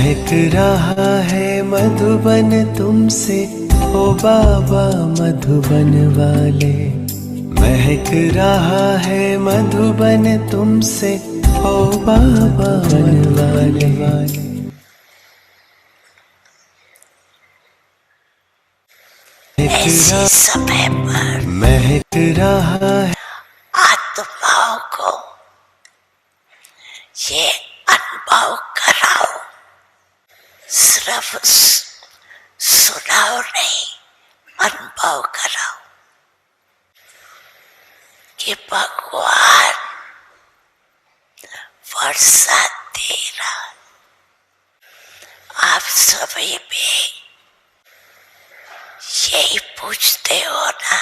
महक रहा है मधुबन तुमसे ओ बाबा मधुबन वाले। महक रहा है मधुबन तुमसे ओ बाबा मधुबन वाले। ऐसे समय पर महक रहा है आत्माओं को ये अनुभव कराओ, सिर्फ सुनाओ नहीं, अनुभव कराओ कि भगवान वर्षा दे रहा। आप सभी भी यही पूछते हो ना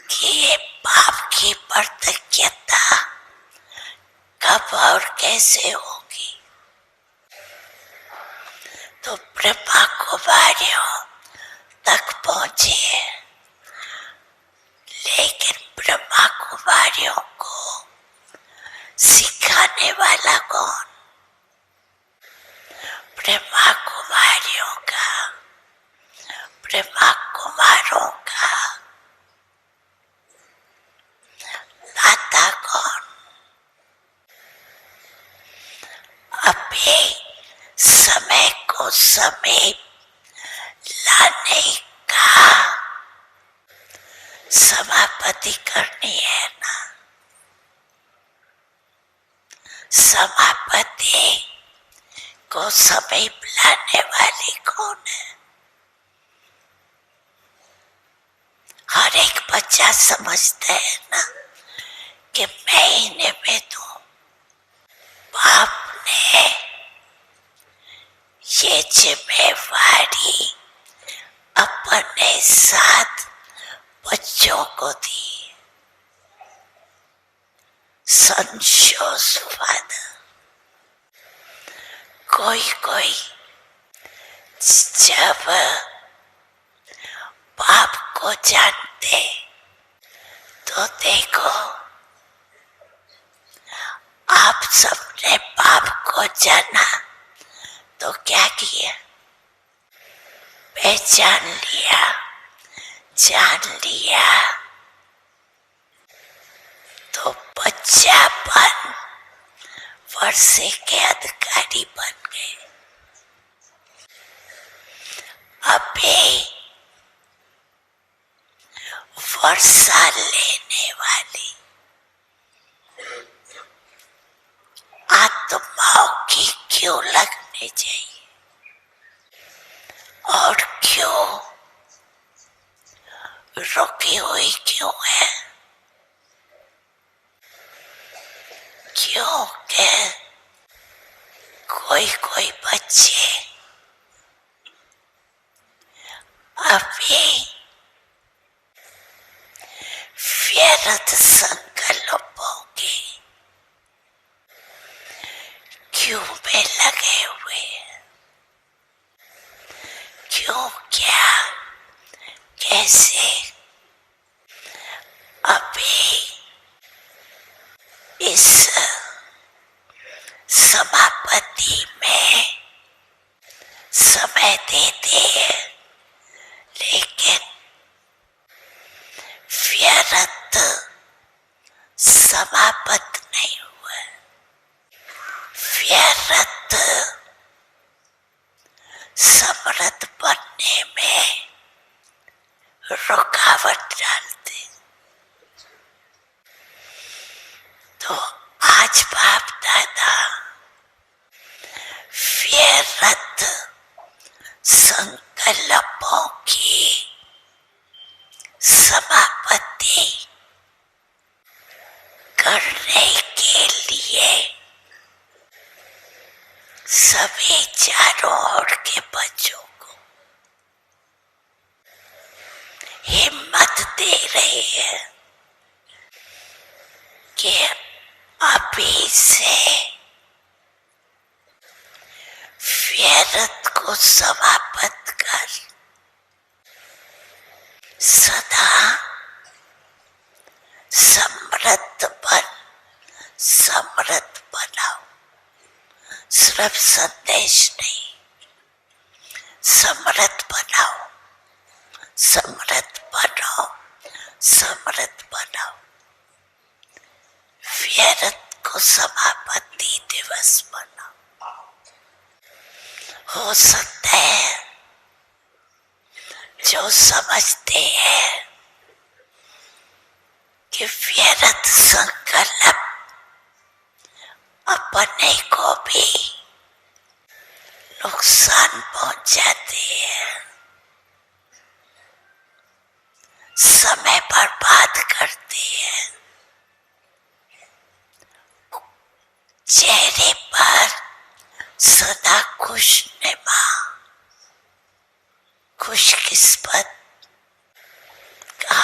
कि ये पाप की प्रतिज्ञता कब और कैसे होगी। तो ब्रह्मा कुमारियों तक पहुंचे, लेकिन ब्रह्मा कुमारियों को सिखाने वाला कौन? ब्रह्मा कुमारियों का, ब्रह्मा कुमारों का ताता कौन? अभी समय को समीप लाने का समापति करनी है ना। समापति को समीप लाने वाली कौन है? हर एक बच्चा समझता है ना कि मैं ही निमित्त हूं। बाप ने ये जिम्मेवारी अपने साथ बच्चों को दी। संशोषवाद कोई जब बाप को जानते तो देखो, आप सबने बाप को जाना तो क्या किया? पहचान लिया, जान लिया, तो बच्चापन वर्षे के अधिकारी बन गए। अभी वर्षा लेने वाली आत्माओं की क्यों लगनी चाहिए? और क्यों रुकी हुई क्यों है? क्योंकि कोई बच्चे अभी व्यर्थ संकल्पों के क्यों में लगे हुए हैं? क्यों, क्या, कैसे? अभी इस समापति में समय देते हैं, लेकिन व्यर्थ समापत नहीं हुआ। व्यर्थ समृद्ध बनने में रुकावट डालते। तो आज बाप दादा व्यर्थ संकल्पों की समापति करने के लिए सभी चारों ओर के बच्चों को हिम्मत दे रहे हैं कि अभी से व्यर्थ को समाप्त कर सदा समृद्ध बनाओ। सिर्फ संदेश नहीं, समृद्ध बनाओ, समृद्ध बनाओ, समृद्ध बनाओ। व्यर्थ को समापत्ति दिवस बनाओ। हो सकता है जो समझते हैं कि व्यर्थ संकल्प अपने को भी नुकसान पहुंचाते हैं, समय बर्बाद करते हैं, चेहरे पर सदा खुशनुमा, खुशकिस्मत का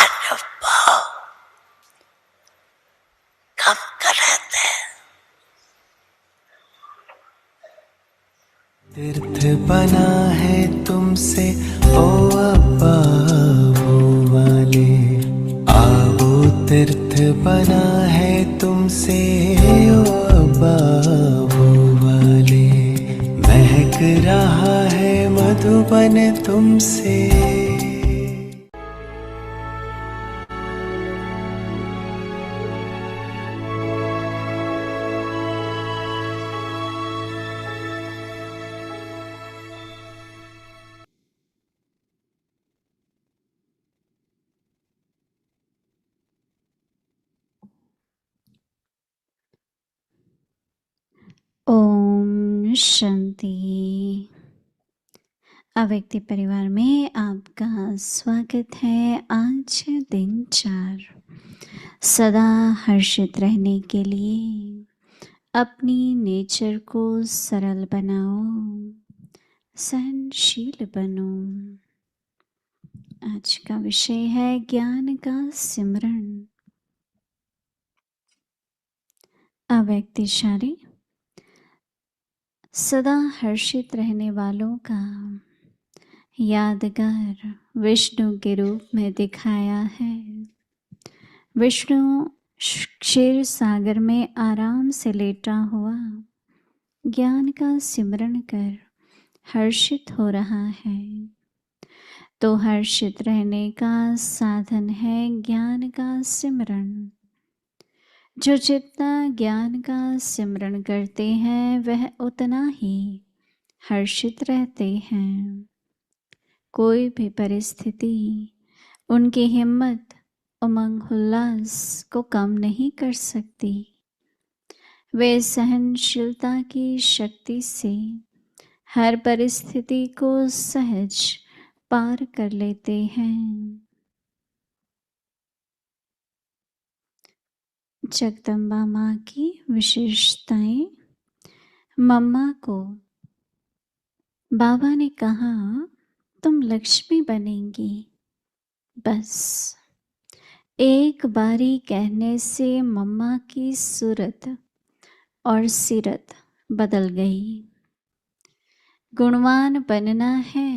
अनुभव कम कराता है। तीर्थ बना है तुमसे ओ अब्बा वो वाले, आओ तीर्थ बना है तुमसे ओ अब्बा वो वाले, महक रहा है मधुबन तुमसे। ओम शांति। अव्यक्ति परिवार में आपका स्वागत है। आज है दिन 4। सदा हर्षित रहने के लिए अपनी नेचर को सरल बनाओ, सहनशील बनो। आज का विषय है ज्ञान का सिमरन। अव्यक्तिशाली सदा हर्षित रहने वालों का यादगार विष्णु के रूप में दिखाया है। विष्णु क्षीर सागर में आराम से लेटा हुआ ज्ञान का सिमरन कर हर्षित हो रहा है। तो हर्षित रहने का साधन है ज्ञान का सिमरन। जो जितना ज्ञान का सिमरन करते हैं वह उतना ही हर्षित रहते हैं। कोई भी परिस्थिति उनकी हिम्मत, उमंग, उल्लास को कम नहीं कर सकती। वे सहनशीलता की शक्ति से हर परिस्थिति को सहज पार कर लेते हैं। जगदम्बा माँ की विशेषताएं। मम्मा को बाबा ने कहा तुम लक्ष्मी बनेंगी। बस एक बारी कहने से मम्मा की सूरत और सीरत बदल गई। गुणवान बनना है,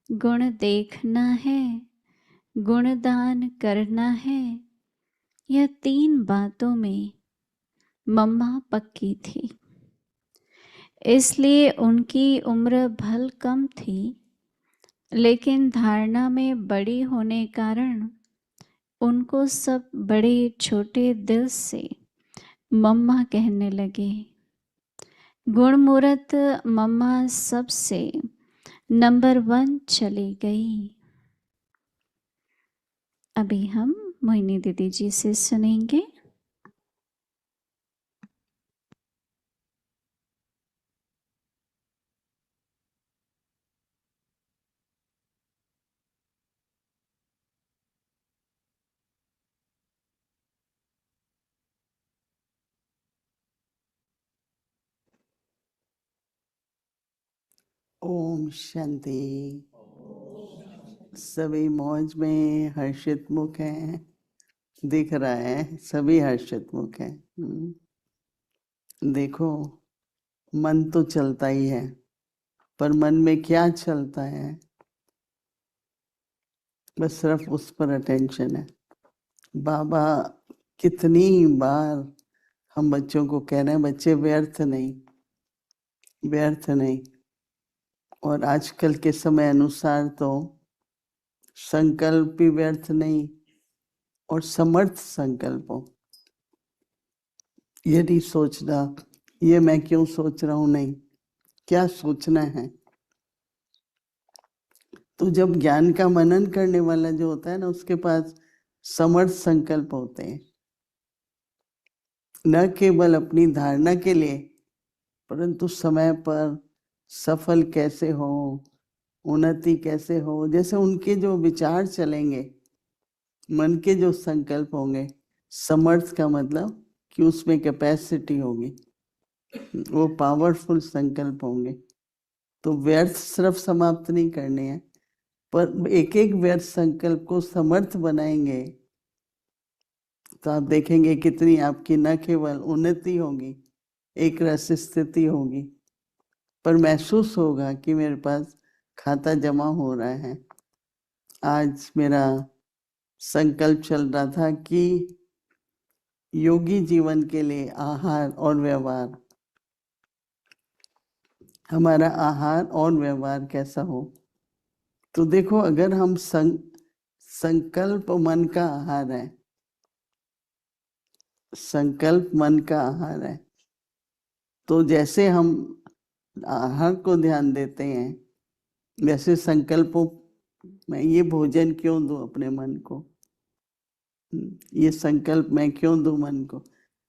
गुण देखना है, गुणदान करना है, यह 3 बातों में मम्मा पक्की थी। इसलिए उनकी उम्र भल कम थी, लेकिन धारणा में बड़ी होने कारण उनको सब बड़े छोटे दिल से मम्मा कहने लगे। गुणमूर्त मम्मा सबसे नंबर 1 चली गई। अभी हम मोहिनी दीदी जी से सुनेंगे। ओम शांति। सभी मौज में हर्षित मुख हैं, दिख रहा है सभी हर्षित मुख हैं। देखो, मन तो चलता ही है, पर मन में क्या चलता है बस सिर्फ उस पर अटेंशन है। बाबा कितनी बार हम बच्चों को कह रहे हैं बच्चे व्यर्थ नहीं, व्यर्थ नहीं। और आजकल के समय अनुसार तो संकल्प भी व्यर्थ नहीं और समर्थ संकल्प हो। ये नहीं सोचना ये मैं क्यों सोच रहा हूं, नहीं, क्या सोचना है। तो जब ज्ञान का मनन करने वाला जो होता है ना, उसके पास समर्थ संकल्प होते हैं, न केवल अपनी धारणा के लिए परंतु समय पर सफल कैसे हो, उन्नति कैसे हो। जैसे उनके जो विचार चलेंगे, मन के जो संकल्प होंगे, समर्थ का मतलब कि उसमें कैपेसिटी होगी, वो पावरफुल संकल्प होंगे। तो व्यर्थ सिर्फ समाप्त नहीं करने हैं, पर एक एक व्यर्थ संकल्प को समर्थ बनाएंगे तो आप देखेंगे कितनी आपकी न केवल उन्नति होगी, एक रस स्थिति होगी, पर महसूस होगा कि मेरे पास खाता जमा हो रहा है। आज मेरा संकल्प चल रहा था कि योगी जीवन के लिए आहार और व्यवहार, हमारा आहार और व्यवहार कैसा हो। तो देखो, अगर हम संकल्प मन का आहार है, संकल्प मन का आहार है, तो जैसे हम आहार को ध्यान देते हैं, वैसे संकल्पों में ये भोजन क्यों दूं अपने मन को, ये संकल्प मैं क्यों दूं मन को।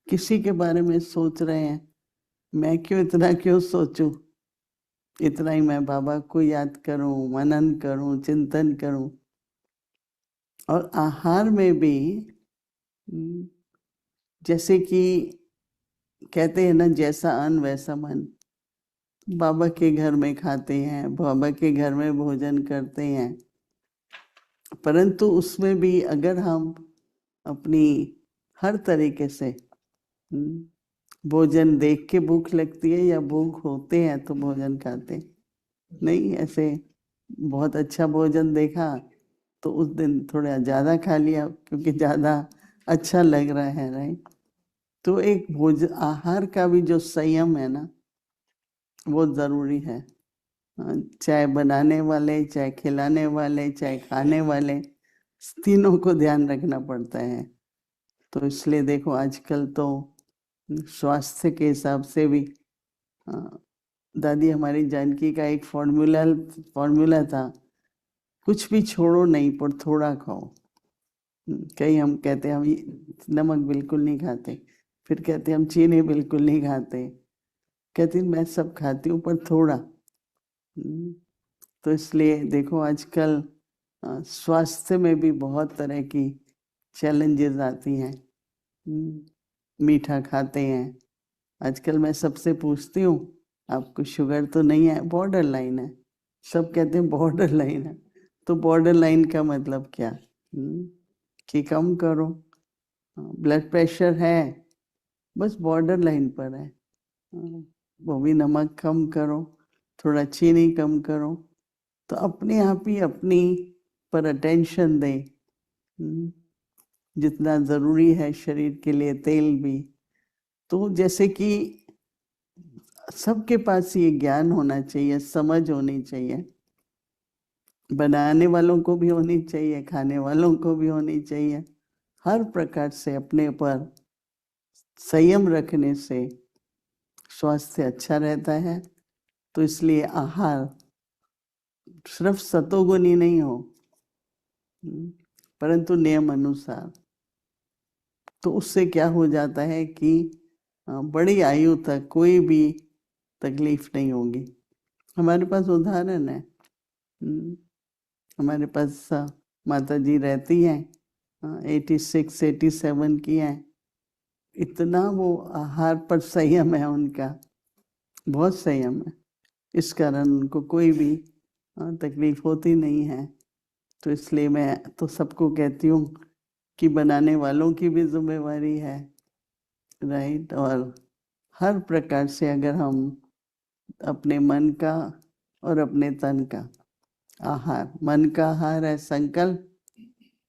किसी के बारे में सोच रहे हैं, मैं इतना क्यों सोचूं, इतना ही मैं बाबा को याद करूं, मनन करूं, चिंतन करूं। और आहार में भी जैसे कि कहते हैं ना, जैसा अन्न वैसा मन। बाबा के घर में खाते हैं, बाबा के घर में भोजन करते हैं, परंतु उसमें भी अगर हम अपनी हर तरीके से भोजन देख के भूख लगती है या भूख होते हैं तो भोजन खाते नहीं, ऐसे बहुत अच्छा भोजन देखा तो उस दिन थोड़ा ज्यादा खा लिया क्योंकि ज्यादा अच्छा लग रहा है, राइट। तो एक भोजन आहार का भी जो संयम है ना, वो जरूरी है। चाहे बनाने वाले, चाहे खिलाने वाले, चाहे खाने वाले, तीनों को ध्यान रखना पड़ता है। तो इसलिए देखो, आजकल तो स्वास्थ्य के हिसाब से भी दादी हमारी जानकी का एक फॉर्मूला था, कुछ भी छोड़ो नहीं पर थोड़ा खाओ। कई हम कहते हैं हम नमक बिल्कुल नहीं खाते, फिर कहते हैं हम चीनी बिल्कुल नहीं खाते, कहती मैं सब खाती हूँ पर थोड़ा। तो इसलिए देखो, आजकल स्वास्थ्य में भी बहुत तरह की चैलेंजेस आती हैं। मीठा खाते हैं, आजकल मैं सबसे पूछती हूँ आपको शुगर तो नहीं है, बॉर्डर लाइन है, सब कहते हैं बॉर्डर लाइन है। तो बॉर्डर लाइन का मतलब क्या, कि कम करो। ब्लड प्रेशर है, बस बॉर्डर लाइन पर है, वो भी नमक कम करो, थोड़ा चीनी कम करो। तो अपने आप ही अपनी पर अटेंशन दें, जितना जरूरी है शरीर के लिए, तेल भी। तो जैसे कि सबके पास ये ज्ञान होना चाहिए, समझ होनी चाहिए, बनाने वालों को भी होनी चाहिए, खाने वालों को भी होनी चाहिए। हर प्रकार से अपने पर संयम रखने से स्वास्थ्य अच्छा रहता है। तो इसलिए आहार सिर्फ सतोगुनी नहीं हो, परंतु नियम अनुसार। तो उससे क्या हो जाता है कि बड़ी आयु तक कोई भी तकलीफ नहीं होगी। हमारे पास उदाहरण है, हमारे पास माता जी रहती हैं, 86 87 की हैं। इतना वो आहार पर संयम है उनका, बहुत संयम है, इस कारण उनको कोई भी तकलीफ होती नहीं है। तो इसलिए मैं तो सबको कहती हूँ कि बनाने वालों की भी जिम्मेवारी है, राइट। और हर प्रकार से अगर हम अपने मन का और अपने तन का आहार, मन का आहार है संकल्प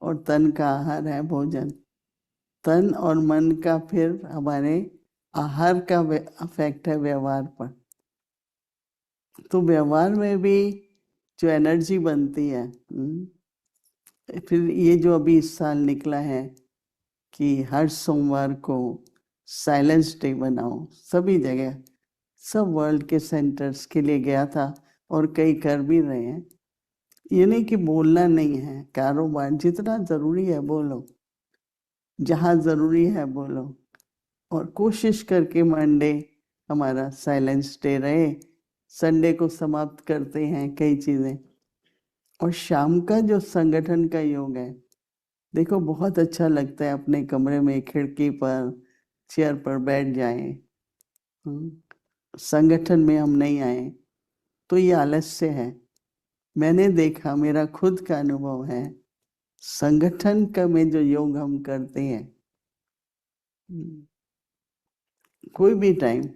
और तन का आहार है भोजन। तन और मन का फिर हमारे आहार का अफेक्ट है व्यवहार पर। तो व्यवहार में भी जो एनर्जी बनती है, फिर ये जो अभी इस साल निकला है कि हर सोमवार को साइलेंस डे बनाओ, सभी जगह, सब वर्ल्ड के सेंटर्स के लिए गया था और कई कर भी रहे हैं। ये नहीं कि बोलना नहीं है, कारोबार जितना जरूरी है बोलो, जहाँ जरूरी है बोलो, और कोशिश करके मंडे हमारा साइलेंस डे रहे, संडे को समाप्त करते हैं कई चीजें। और शाम का जो संगठन का योग है, देखो बहुत अच्छा लगता है अपने कमरे में खिड़की पर चेयर पर बैठ जाएं, संगठन में हम नहीं आए तो ये आलस्य है। मैंने देखा, मेरा खुद का अनुभव है, संगठन का में जो योग हम करते हैं, कोई भी टाइम,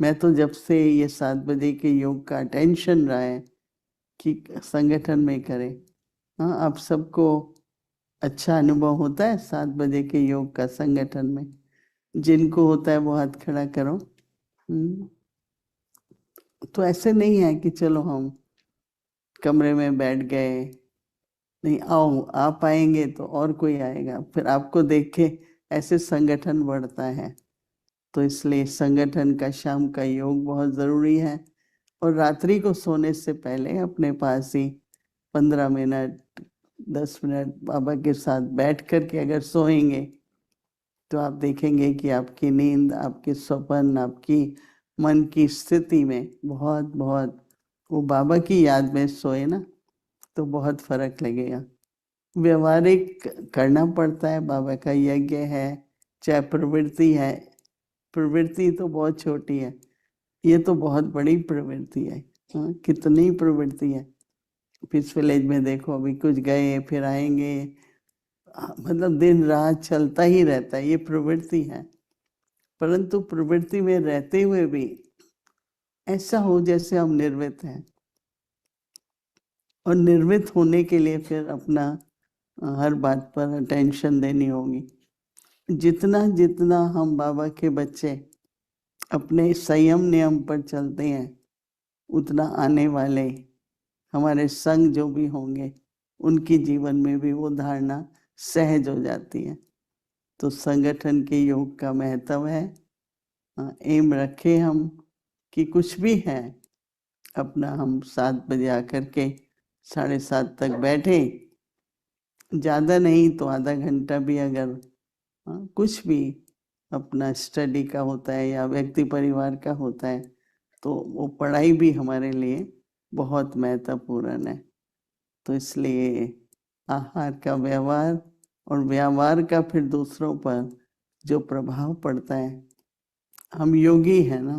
मैं तो जब से ये 7 बजे के योग का टेंशन रहा है कि संगठन में करें। हाँ, आप सबको अच्छा अनुभव होता है 7 बजे के योग का संगठन में? जिनको होता है वो हाथ खड़ा करो। तो ऐसे नहीं है कि चलो हम कमरे में बैठ गए, नहीं, आओ, आप आएंगे तो और कोई आएगा, फिर आपको देख के ऐसे संगठन बढ़ता है। तो इसलिए संगठन का शाम का योग बहुत जरूरी है। और रात्रि को सोने से पहले अपने पास ही 15 मिनट 10 मिनट बाबा के साथ बैठ कर के अगर सोएंगे तो आप देखेंगे कि आपकी नींद, आपके स्वप्न, आपकी मन की स्थिति में बहुत बहुत वो बाबा की याद में सोए ना तो बहुत फर्क लगेगा। व्यवहारिक करना पड़ता है, बाबा का यज्ञ है, चाहे प्रवृत्ति है, प्रवृत्ति तो बहुत छोटी है, ये तो बहुत बड़ी प्रवृत्ति है। हाँ, कितनी प्रवृत्ति है। पीस विलेज में देखो, अभी कुछ गए फिर आएंगे, मतलब दिन रात चलता ही रहता है, ये प्रवृत्ति है। परंतु प्रवृत्ति में रहते हुए भी ऐसा हो जैसे हम निर्वित हैं, और निर्वित होने के लिए फिर अपना हर बात पर अटेंशन देनी होगी। जितना जितना हम बाबा के बच्चे अपने संयम नियम पर चलते हैं, उतना आने वाले हमारे संग जो भी होंगे उनकी जीवन में भी वो धारणा सहज हो जाती है। तो संगठन के योग का महत्व है। एम रखे हम कि कुछ भी है, अपना हम 7 बजे आकर के 7:30 तक बैठे, ज़्यादा नहीं तो आधा घंटा भी अगर कुछ भी अपना स्टडी का होता है या व्यक्ति परिवार का होता है तो वो पढ़ाई भी हमारे लिए बहुत महत्वपूर्ण है। तो इसलिए आहार का व्यवहार और व्यवहार का फिर दूसरों पर जो प्रभाव पड़ता है, हम योगी हैं ना,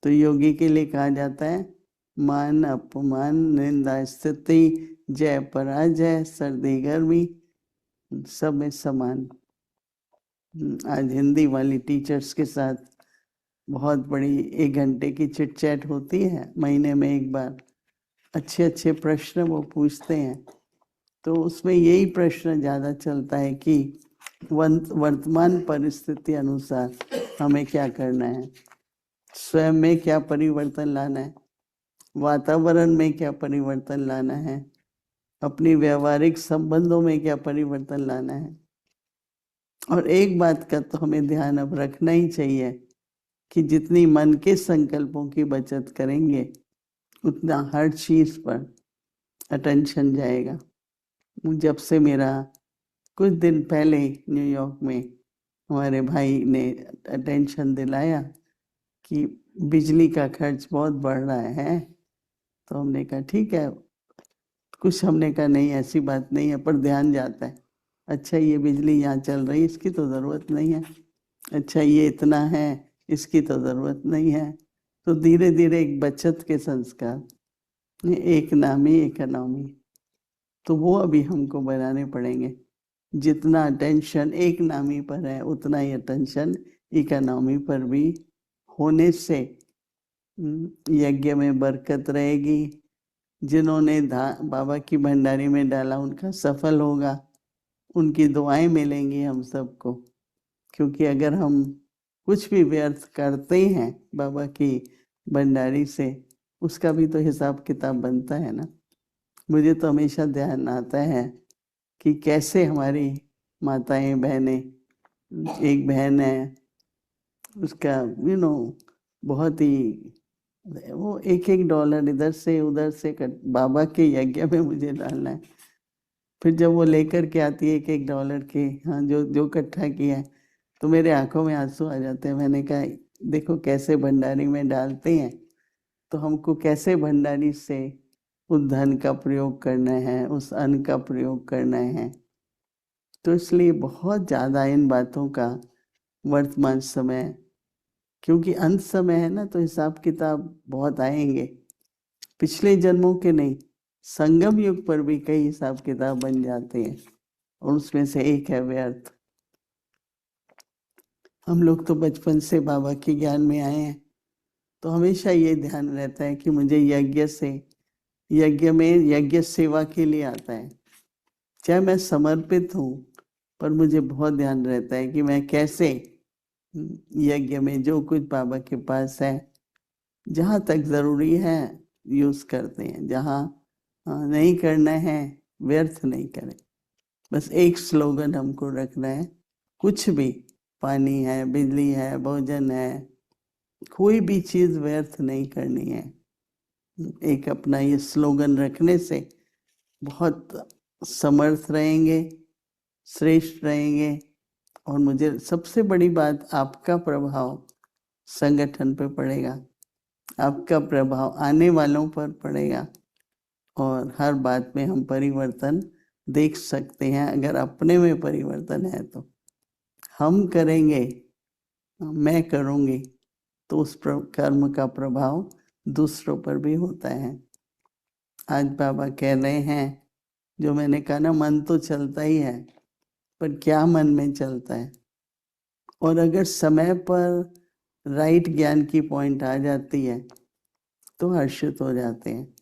तो योगी के लिए कहा जाता है मान अपमान निंदा स्तुति जय पराजय सर्दी गर्मी सब में समान। आज हिंदी वाली टीचर्स के साथ बहुत बड़ी 1 घंटे की चिट चैट होती है, महीने में एक बार। अच्छे अच्छे प्रश्न वो पूछते हैं, तो उसमें यही प्रश्न ज़्यादा चलता है कि वर्तमान परिस्थिति अनुसार हमें क्या करना है, स्वयं में क्या परिवर्तन लाना है, वातावरण में क्या परिवर्तन लाना है, अपनी व्यवहारिक संबंधों में क्या परिवर्तन लाना है। और एक बात का तो हमें ध्यान अब रखना ही चाहिए कि जितनी मन के संकल्पों की बचत करेंगे उतना हर चीज पर अटेंशन जाएगा। जब से मेरा कुछ दिन पहले न्यूयॉर्क में हमारे भाई ने अटेंशन दिलाया कि बिजली का खर्च बहुत बढ़ रहा है, तो हमने कहा ठीक है, कुछ हमने कहा नहीं ऐसी बात नहीं है, पर ध्यान जाता है, अच्छा ये बिजली यहाँ चल रही, इसकी तो ज़रूरत नहीं है, अच्छा ये इतना है, इसकी तो ज़रूरत नहीं है। तो धीरे धीरे एक बचत के संस्कार, एक नामी इकोनॉमी, तो वो अभी हमको बनाने पड़ेंगे। जितना अटेंशन एक नामी पर है उतना ही अटेंशन इकोनॉमी पर भी होने से यज्ञ में बरकत रहेगी। जिन्होंने बाबा की भंडारी में डाला उनका सफल होगा, उनकी दुआएं मिलेंगी हम सबको। क्योंकि अगर हम कुछ भी व्यर्थ करते हैं बाबा की भंडारी से, उसका भी तो हिसाब किताब बनता है ना। मुझे तो हमेशा ध्यान आता है कि कैसे हमारी माताएं बहनें, एक बहन है उसका बहुत ही, वो एक एक डॉलर इधर से उधर से बाबा के यज्ञ में मुझे डालना है। फिर जब वो लेकर के आती है एक एक डॉलर के, हाँ, जो जो इकट्ठा किया है, तो मेरे आंखों में आंसू आ जाते हैं। मैंने कहा देखो कैसे भंडारी में डालते हैं, तो हमको कैसे भंडारी से उस धन का प्रयोग करना है, उस अन्न का प्रयोग करना है। तो इसलिए बहुत ज़्यादा इन बातों का वर्तमान समय, क्योंकि अंत समय है ना, तो हिसाब किताब बहुत आएंगे, पिछले जन्मों के नहीं, संगम युग पर भी कई हिसाब किताब बन जाते हैं, और उसमें से एक है व्यर्थ। हम लोग तो बचपन से बाबा के ज्ञान में आए हैं, तो हमेशा ये ध्यान रहता है कि मुझे यज्ञ में यज्ञ सेवा के लिए आता है, चाहे मैं समर्पित हूँ, पर मुझे बहुत ध्यान रहता है कि मैं कैसे यज्ञ में जो कुछ बाबा के पास है, जहाँ तक जरूरी है यूज करते हैं, जहाँ नहीं करना है व्यर्थ नहीं करें। बस एक स्लोगन हमको रखना है, कुछ भी, पानी है, बिजली है, भोजन है, कोई भी चीज व्यर्थ नहीं करनी है। एक अपना ये स्लोगन रखने से बहुत समर्थ रहेंगे, श्रेष्ठ रहेंगे। और मुझे सबसे बड़ी बात, आपका प्रभाव संगठन पे पड़ेगा, आपका प्रभाव आने वालों पर पड़ेगा, और हर बात में हम परिवर्तन देख सकते हैं। अगर अपने में परिवर्तन है तो हम करेंगे, मैं करूँगी, तो उस कर्म का प्रभाव दूसरों पर भी होता है। आज बाबा कह रहे हैं, जो मैंने कहा ना, मन तो चलता ही है, पर क्या मन में चलता है। और अगर समय पर राइट ज्ञान की पॉइंट आ जाती है तो हर्षित हो जाते हैं।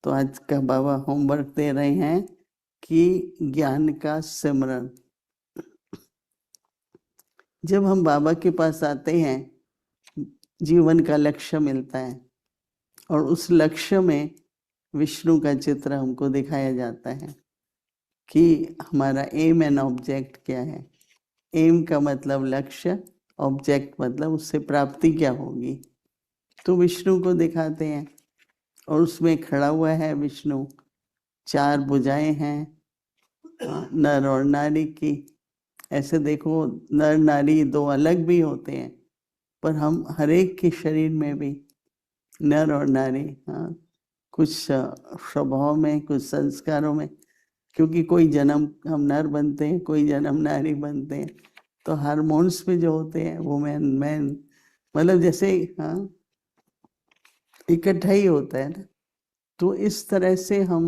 तो आज का बाबा होमवर्क दे रहे हैं कि ज्ञान का सिमरन। जब हम बाबा के पास आते हैं, जीवन का लक्ष्य मिलता है, और उस लक्ष्य में विष्णु का चित्र हमको दिखाया जाता है कि हमारा एम एंड ऑब्जेक्ट क्या है। एम का मतलब लक्ष्य, ऑब्जेक्ट मतलब उससे प्राप्ति क्या होगी। तो विष्णु को दिखाते हैं, और उसमें खड़ा हुआ है विष्णु, 4 भुजाएं हैं नर और नारी की। ऐसे देखो, नर नारी 2 अलग भी होते हैं, पर हम हर एक के शरीर में भी नर और नारी, हाँ, कुछ स्वभाव में, कुछ संस्कारों में, क्योंकि कोई जन्म हम नर बनते हैं, कोई जन्म नारी बनते हैं, तो हार्मोन्स में जो होते हैं वो मैन मतलब जैसे, हाँ, इकट्ठा ही होता है ना। तो इस तरह से हम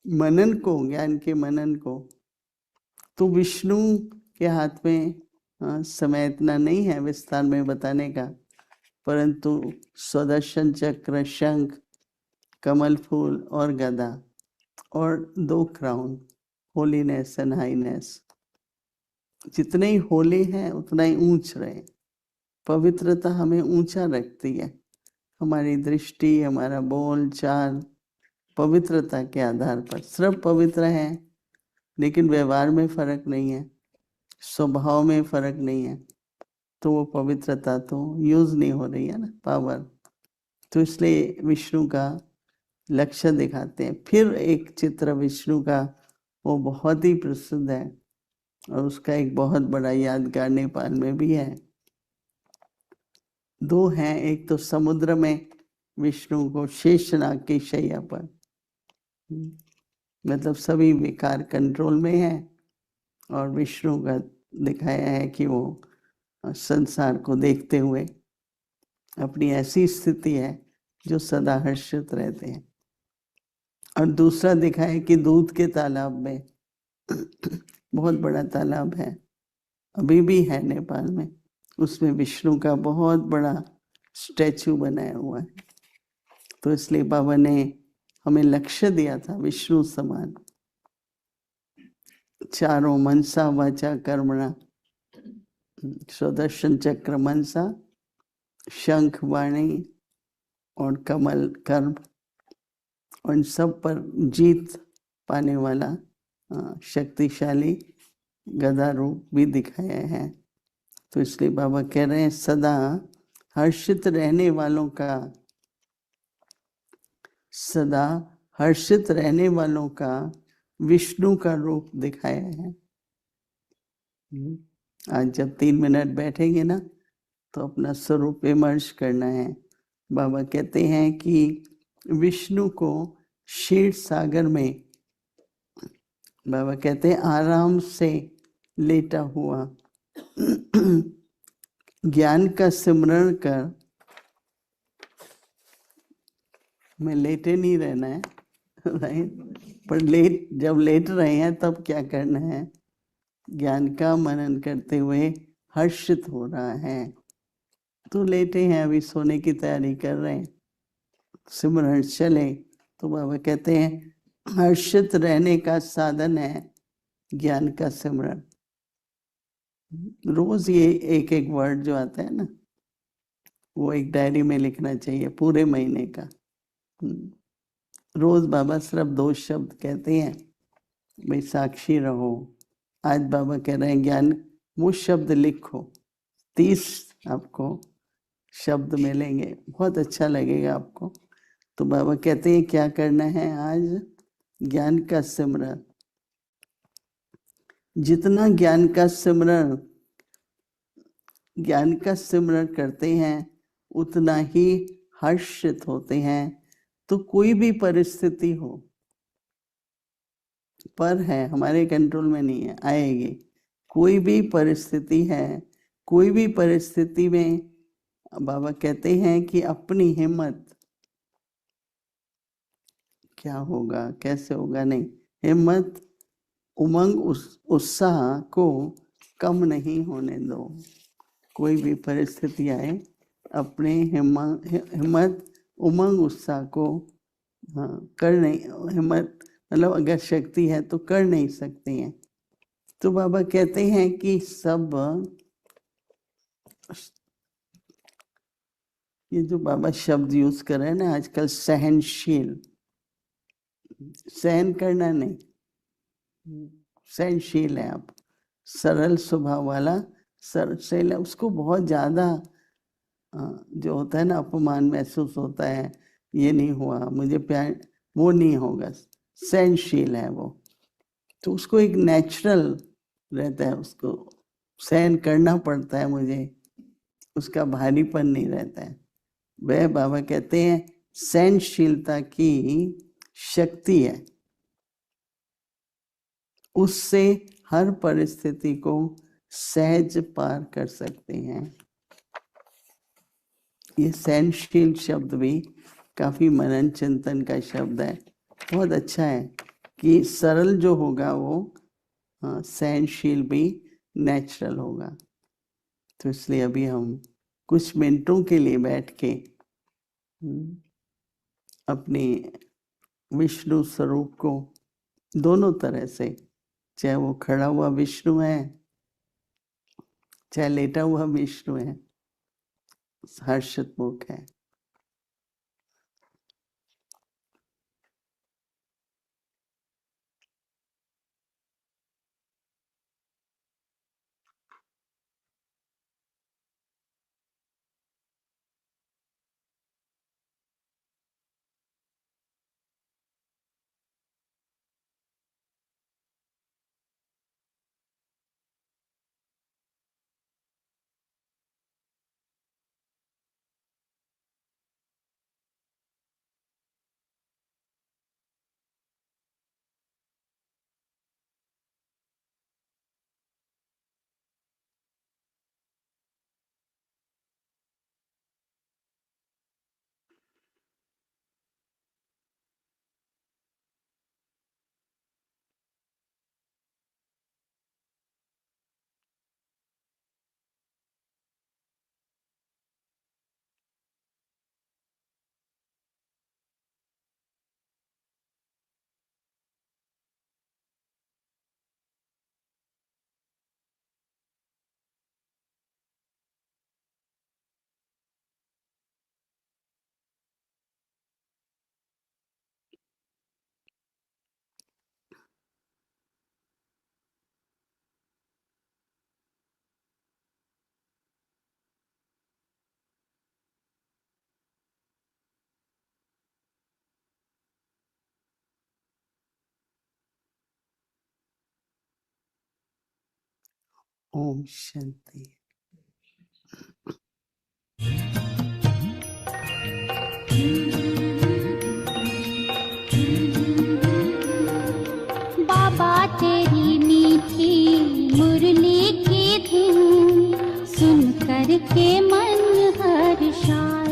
मनन को, ज्ञान के मनन को, तो विष्णु के हाथ में समय इतना नहीं है विस्तार में बताने का, परंतु सुदर्शन चक्र, शंख, कमल फूल और गदा, और 2 क्राउन, होलीनेस एंड हाईनेस। जितने ही होली है उतना ही ऊंच रहे। पवित्रता हमें ऊंचा रखती है, हमारी दृष्टि, हमारा बोल चाल पवित्रता के आधार पर। सब पवित्र है, लेकिन व्यवहार में फर्क नहीं है, स्वभाव में फर्क नहीं है, तो वो पवित्रता तो यूज नहीं हो रही है ना, पावर। तो इसलिए विष्णु का लक्ष्य दिखाते हैं। फिर एक चित्र विष्णु का, वो बहुत ही प्रसिद्ध है, और उसका एक बहुत बड़ा यादगार नेपाल में भी है। 2 हैं, एक तो समुद्र में विष्णु को शेषनाग की शैया पर, मतलब सभी विकार कंट्रोल में है, और विष्णु का दिखाया है कि वो संसार को देखते हुए अपनी ऐसी स्थिति है जो सदा हर्षित रहते हैं। और दूसरा दिखाया कि दूध के तालाब में, बहुत बड़ा तालाब है, अभी भी है नेपाल में, उसमें विष्णु का बहुत बड़ा स्टैचू बनाया हुआ है। तो इसलिए बाबा ने हमें लक्ष्य दिया था विष्णु समान, चारों मनसा वाचा कर्मणा, सुदर्शन चक्र मनसा, शंख वाणी और कमल कर्म, उन सब पर जीत पाने वाला शक्तिशाली गदा रूप भी दिखाया है। तो इसलिए बाबा कह रहे हैं सदा हर्षित रहने वालों का, सदा हर्षित रहने वालों का विष्णु का रूप दिखाया है। आज जब 3 मिनट बैठेंगे ना तो अपना स्वरूप इमर्ज करना है। बाबा कहते हैं कि विष्णु को क्षीर सागर में, बाबा कहते हैं आराम से लेटा हुआ ज्ञान का सिमरण कर, में लेटे नहीं रहना है राइट, पर जब लेट रहे हैं तब क्या करना है, ज्ञान का मनन करते हुए हर्षित हो रहा है। तो लेटे हैं, अभी सोने की तैयारी कर रहे हैं, सिमरण चले। तो बाबा कहते हैं हर्षित रहने का साधन है ज्ञान का सिमरण। रोज ये एक एक वर्ड जो आता है ना, वो एक डायरी में लिखना चाहिए पूरे महीने का। रोज बाबा सिर्फ 2 शब्द कहते हैं, भाई साक्षी रहो। आज बाबा कह रहे हैं ज्ञान, वो शब्द लिखो, 30 आपको शब्द मिलेंगे, बहुत अच्छा लगेगा आपको। तो बाबा कहते हैं क्या करना है आज, ज्ञान का सिमरण। जितना ज्ञान का सिमरण करते हैं उतना ही हर्षित होते हैं। तो कोई भी परिस्थिति हो, पर है हमारे कंट्रोल में नहीं है, आएगी। कोई भी परिस्थिति है, कोई भी परिस्थिति में बाबा कहते हैं कि अपनी हिम्मत, क्या होगा कैसे होगा नहीं, हिम्मत उमंग उत्साह को कम नहीं होने दो। कोई भी परिस्थिति आए, अपने हिम्मत उमंग उत्साह को कर नहीं, हिम्मत मतलब अगर शक्ति है तो कर नहीं सकते हैं। तो बाबा कहते हैं कि सब ये जो बाबा शब्द यूज कर रहे हैं ना आजकल, सहनशील, सहन करना नहीं, सहनशील है आप, सरल स्वभाव वाला, सरल है। उसको बहुत ज्यादा जो होता है ना अपमान महसूस होता है, ये नहीं हुआ मुझे प्यार, वो नहीं होगा। सहनशील है वो, तो उसको एक नेचुरल रहता है, उसको सहन करना पड़ता है मुझे, उसका भारीपन नहीं रहता है। वह बाबा कहते हैं सहनशीलता की शक्ति है, उससे हर परिस्थिति को सहज पार कर सकते हैं। ये सहनशील शब्द भी काफी मनन चिंतन का शब्द है, बहुत अच्छा है कि सरल जो होगा वो सहनशील भी नेचुरल होगा। तो इसलिए अभी हम कुछ मिनटों के लिए बैठ के अपने विष्णु स्वरूप को दोनों तरह से, चाहे वो खड़ा हुआ विष्णु है, चाहे लेटा हुआ विष्णु है, हर्षित मुख है, ओम शांति। बाबा तेरी मीठी मुरली की धुन सुन कर के मन हर्षाए।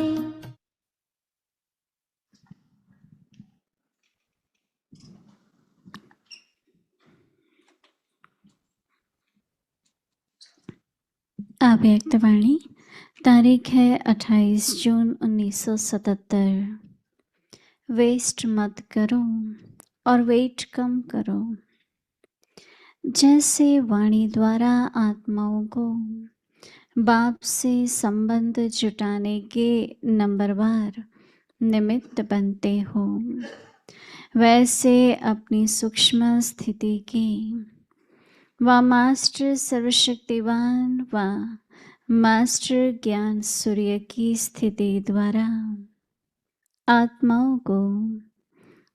अव्यक्त वाणी, तारीख है 28 जून 1977। वेस्ट मत करो और वेट कम करो। जैसे वाणी द्वारा आत्माओं को बाप से संबंध जुटाने के नंबरवार निमित्त बनते हो, वैसे अपनी सूक्ष्म स्थिति की व मास्टर सर्वशक्तिवान व मास्टर ज्ञान सूर्य की स्थिति द्वारा आत्माओं को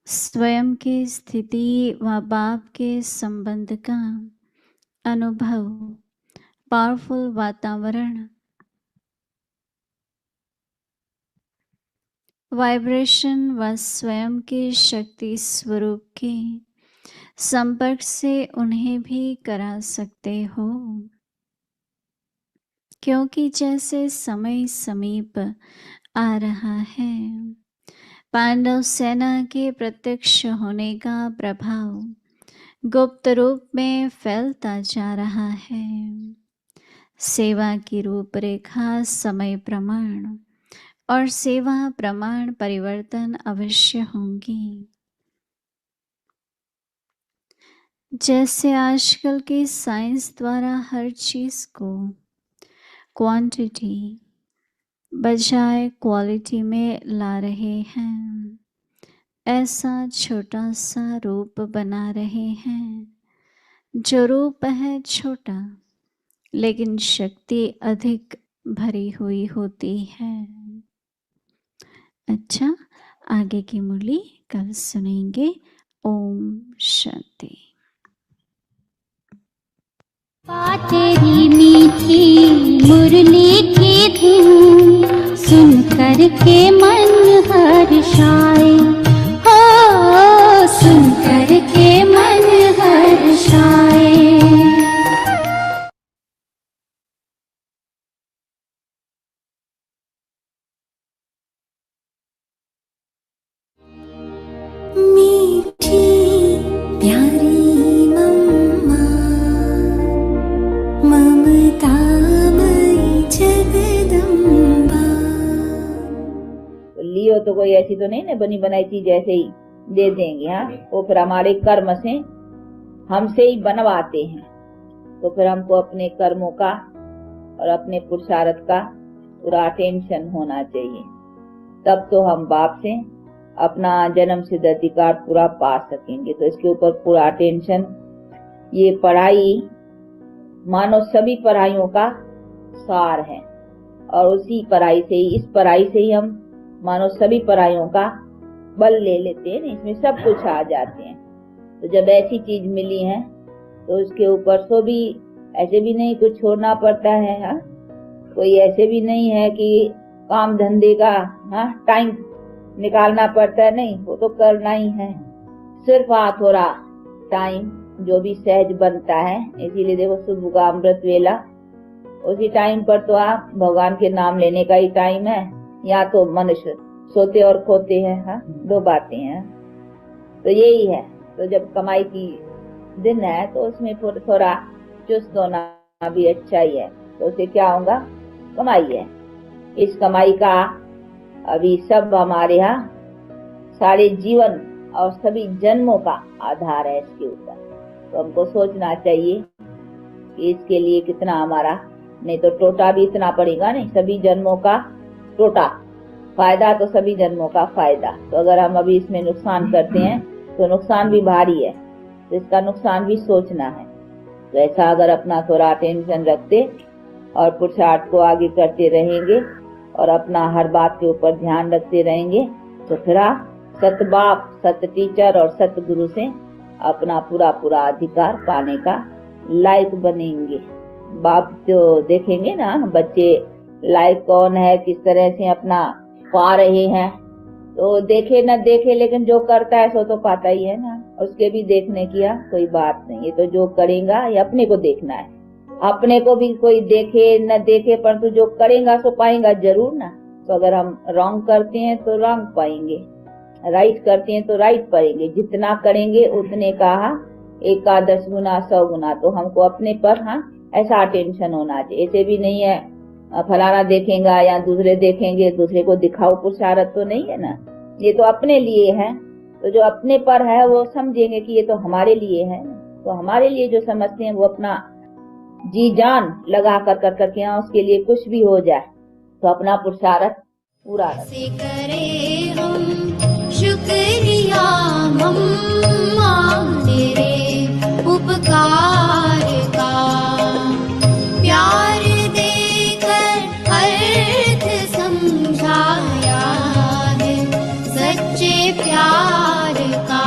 स्वयं की स्थिति व बाप के संबंध का अनुभव, पावरफुल वातावरण, वाइब्रेशन व स्वयं के शक्ति स्वरूप के संपर्क से उन्हें भी करा सकते हो, क्योंकि जैसे समय समीप आ रहा है, पांडव सेना के प्रत्यक्ष होने का प्रभाव गुप्त रूप में फैलता जा रहा है। सेवा की रूपरेखा समय प्रमाण और सेवा प्रमाण परिवर्तन अवश्य होंगी। जैसे आजकल की साइंस द्वारा हर चीज को क्वांटिटी बजाय क्वालिटी में ला रहे हैं, ऐसा छोटा सा रूप बना रहे हैं, जो रूप है छोटा लेकिन शक्ति अधिक भरी हुई होती है। अच्छा, आगे की मुरली कल सुनेंगे। ओम शांति। तेरी मीठी मुरली की धुन सुन कर के मन हर्षाए। हो सुन कर के मन हर्षाए। मीठी प्यारी मम्मा ममता मई जगदम्बा। लियो तो कोई ऐसी तो नहीं ना बनी बनाई चीज ऐसे ही दे देंगे। हाँ, वो फिर हमारे कर्म से हमसे ही बनवाते हैं, तो फिर हमको अपने कर्मों का और अपने पुरुषार्थ का पूरा टेंशन होना चाहिए, तब तो हम बाप से अपना जन्म सिद्ध अधिकार पूरा पा सकेंगे। तो इसके ऊपर पूरा अटेंशन। ये पढ़ाई मानो सभी पढ़ाइयों का सार है, और उसी पढ़ाई से ही, इस पढ़ाई से ही हम मानो सभी पढ़ाइयों का बल ले लेते हैं, इसमें सब कुछ आ जाते हैं। तो जब ऐसी चीज मिली है तो उसके ऊपर सो भी ऐसे भी नहीं कुछ छोड़ना पड़ता है। हाँ, कोई ऐसे भी नहीं है कि काम धंधे का टाइम निकालना पड़ता है, नहीं, वो तो करना ही है। सिर्फ थोड़ा टाइम जो भी सहज बनता है, इसीलिए देखो सुबह का अमृत वेला, उसी टाइम पर तो आप भगवान के नाम लेने का ही टाइम है, या तो मनुष्य सोते और खोते हैं। हाँ, दो बातें हैं। तो यही है। तो जब कमाई की दिन है तो उसमें थोड़ा चुस्त होना भी अच्छा ही है। तो उसे क्या होगा, कमाई है। इस कमाई का अभी सब हमारे यहाँ सारे जीवन और सभी जन्मों का आधार है इसके ऊपर। तो हमको सोचना चाहिए कि इसके लिए कितना हमारा, नहीं तो टोटा भी इतना पड़ेगा, नहीं, सभी जन्मों का टोटा, फायदा तो सभी जन्मों का फायदा। तो अगर हम अभी इसमें नुकसान करते हैं तो नुकसान भी भारी है, तो इसका नुकसान भी सोचना है। तो ऐसा अगर अपना थोड़ा टेंशन रखते और पुरुषार्थ को आगे करते रहेंगे और अपना हर बात के ऊपर ध्यान रखते रहेंगे, तो फिर आप सत बाप, सत टीचर और सत गुरु से अपना पूरा अधिकार पाने का लायक बनेंगे। बाप तो देखेंगे ना बच्चे लाइक कौन है, किस तरह से अपना पा रहे हैं, तो देखे न देखे लेकिन जो करता है सो तो पाता ही है ना, उसके भी देखने की कोई बात नहीं है। तो जो करेगा ये अपने को देखना है, अपने को भी कोई देखे न देखे परंतु जो करेगा सो पाएगा जरूर ना। तो अगर हम रॉन्ग करते हैं तो रॉन्ग पाएंगे, राइट करते हैं तो राइट पाएंगे। जितना करेंगे उतने का 10 गुना 100 गुना। तो हमको अपने पर ऐसा अटेंशन होना चाहिए। ऐसे भी नहीं है फलाना देखेगा या दूसरे देखेंगे, दूसरे को दिखाओ पुरुषार्थ तो नहीं है ना, ये तो अपने लिए है। तो जो अपने पर है वो समझेंगे कि ये तो हमारे लिए है। तो हमारे लिए जो समझते हैं वो अपना जी जान लगा कर करके उसके लिए कुछ भी हो जाए तो अपना पुरुषार्थ पूरा कैसे करे हम शुक्रिया मम्मा तेरे उपकार का, प्यार देकर अर्थ समझाया है सच्चे प्यार का।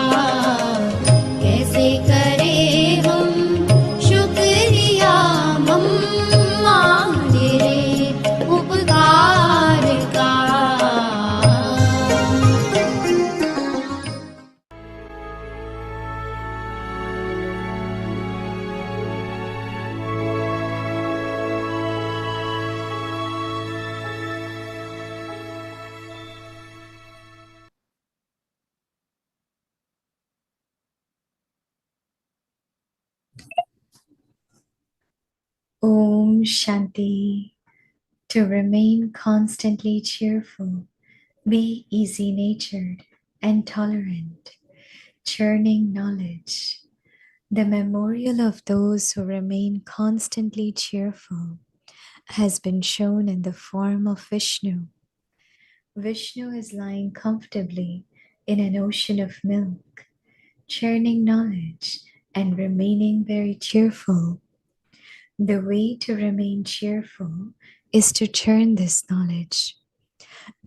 कैसे करे हम शुक्रिया मम्मा तेरे उपकार का। Om Shanti. To remain constantly cheerful, be easy-natured and tolerant, churning knowledge. The memorial of those who remain constantly cheerful has been shown in the form of Vishnu. Vishnu is lying comfortably in an ocean of milk, churning knowledge and remaining very cheerful. The way to remain cheerful is to churn this knowledge.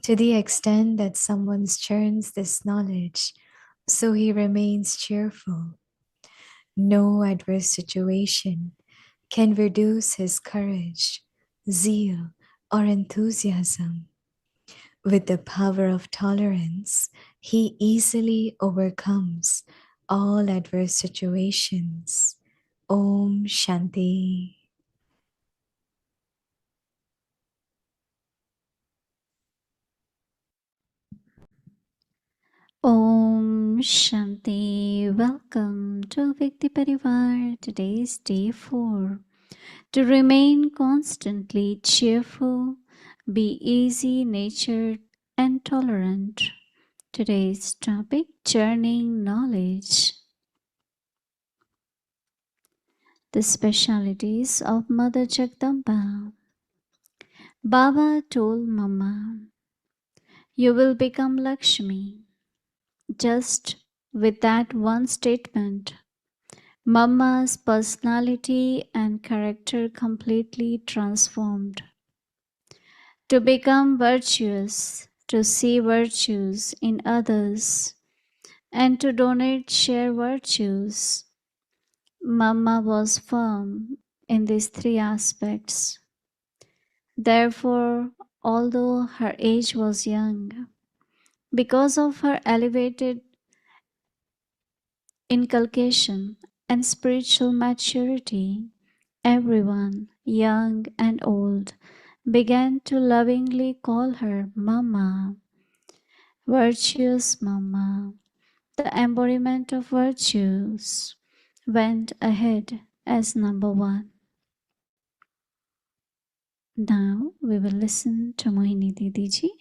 To the extent that someone churns this knowledge, so he remains cheerful. No adverse situation can reduce his courage, zeal, or enthusiasm. With the power of tolerance, he easily overcomes all adverse situations. Om Shanti. Om Shanti. Welcome to Avyakti Parivar. Today's day 4. To remain constantly cheerful, be easy natured and tolerant. Today's topic, churning knowledge. The specialities of Mother Jagdamba. Baba told Mama, you will become Lakshmi. Just with that one statement, Mama's personality and character completely transformed. To become virtuous, to see virtues in others, and to donate share virtues, Mama was firm in these 3 aspects. Therefore, although her age was young, because of her elevated inculcation and spiritual maturity, everyone, young and old, began to lovingly call her Mama, virtuous Mama. The embodiment of virtues went ahead as number 1. Now we will listen to Mohini Didi ji.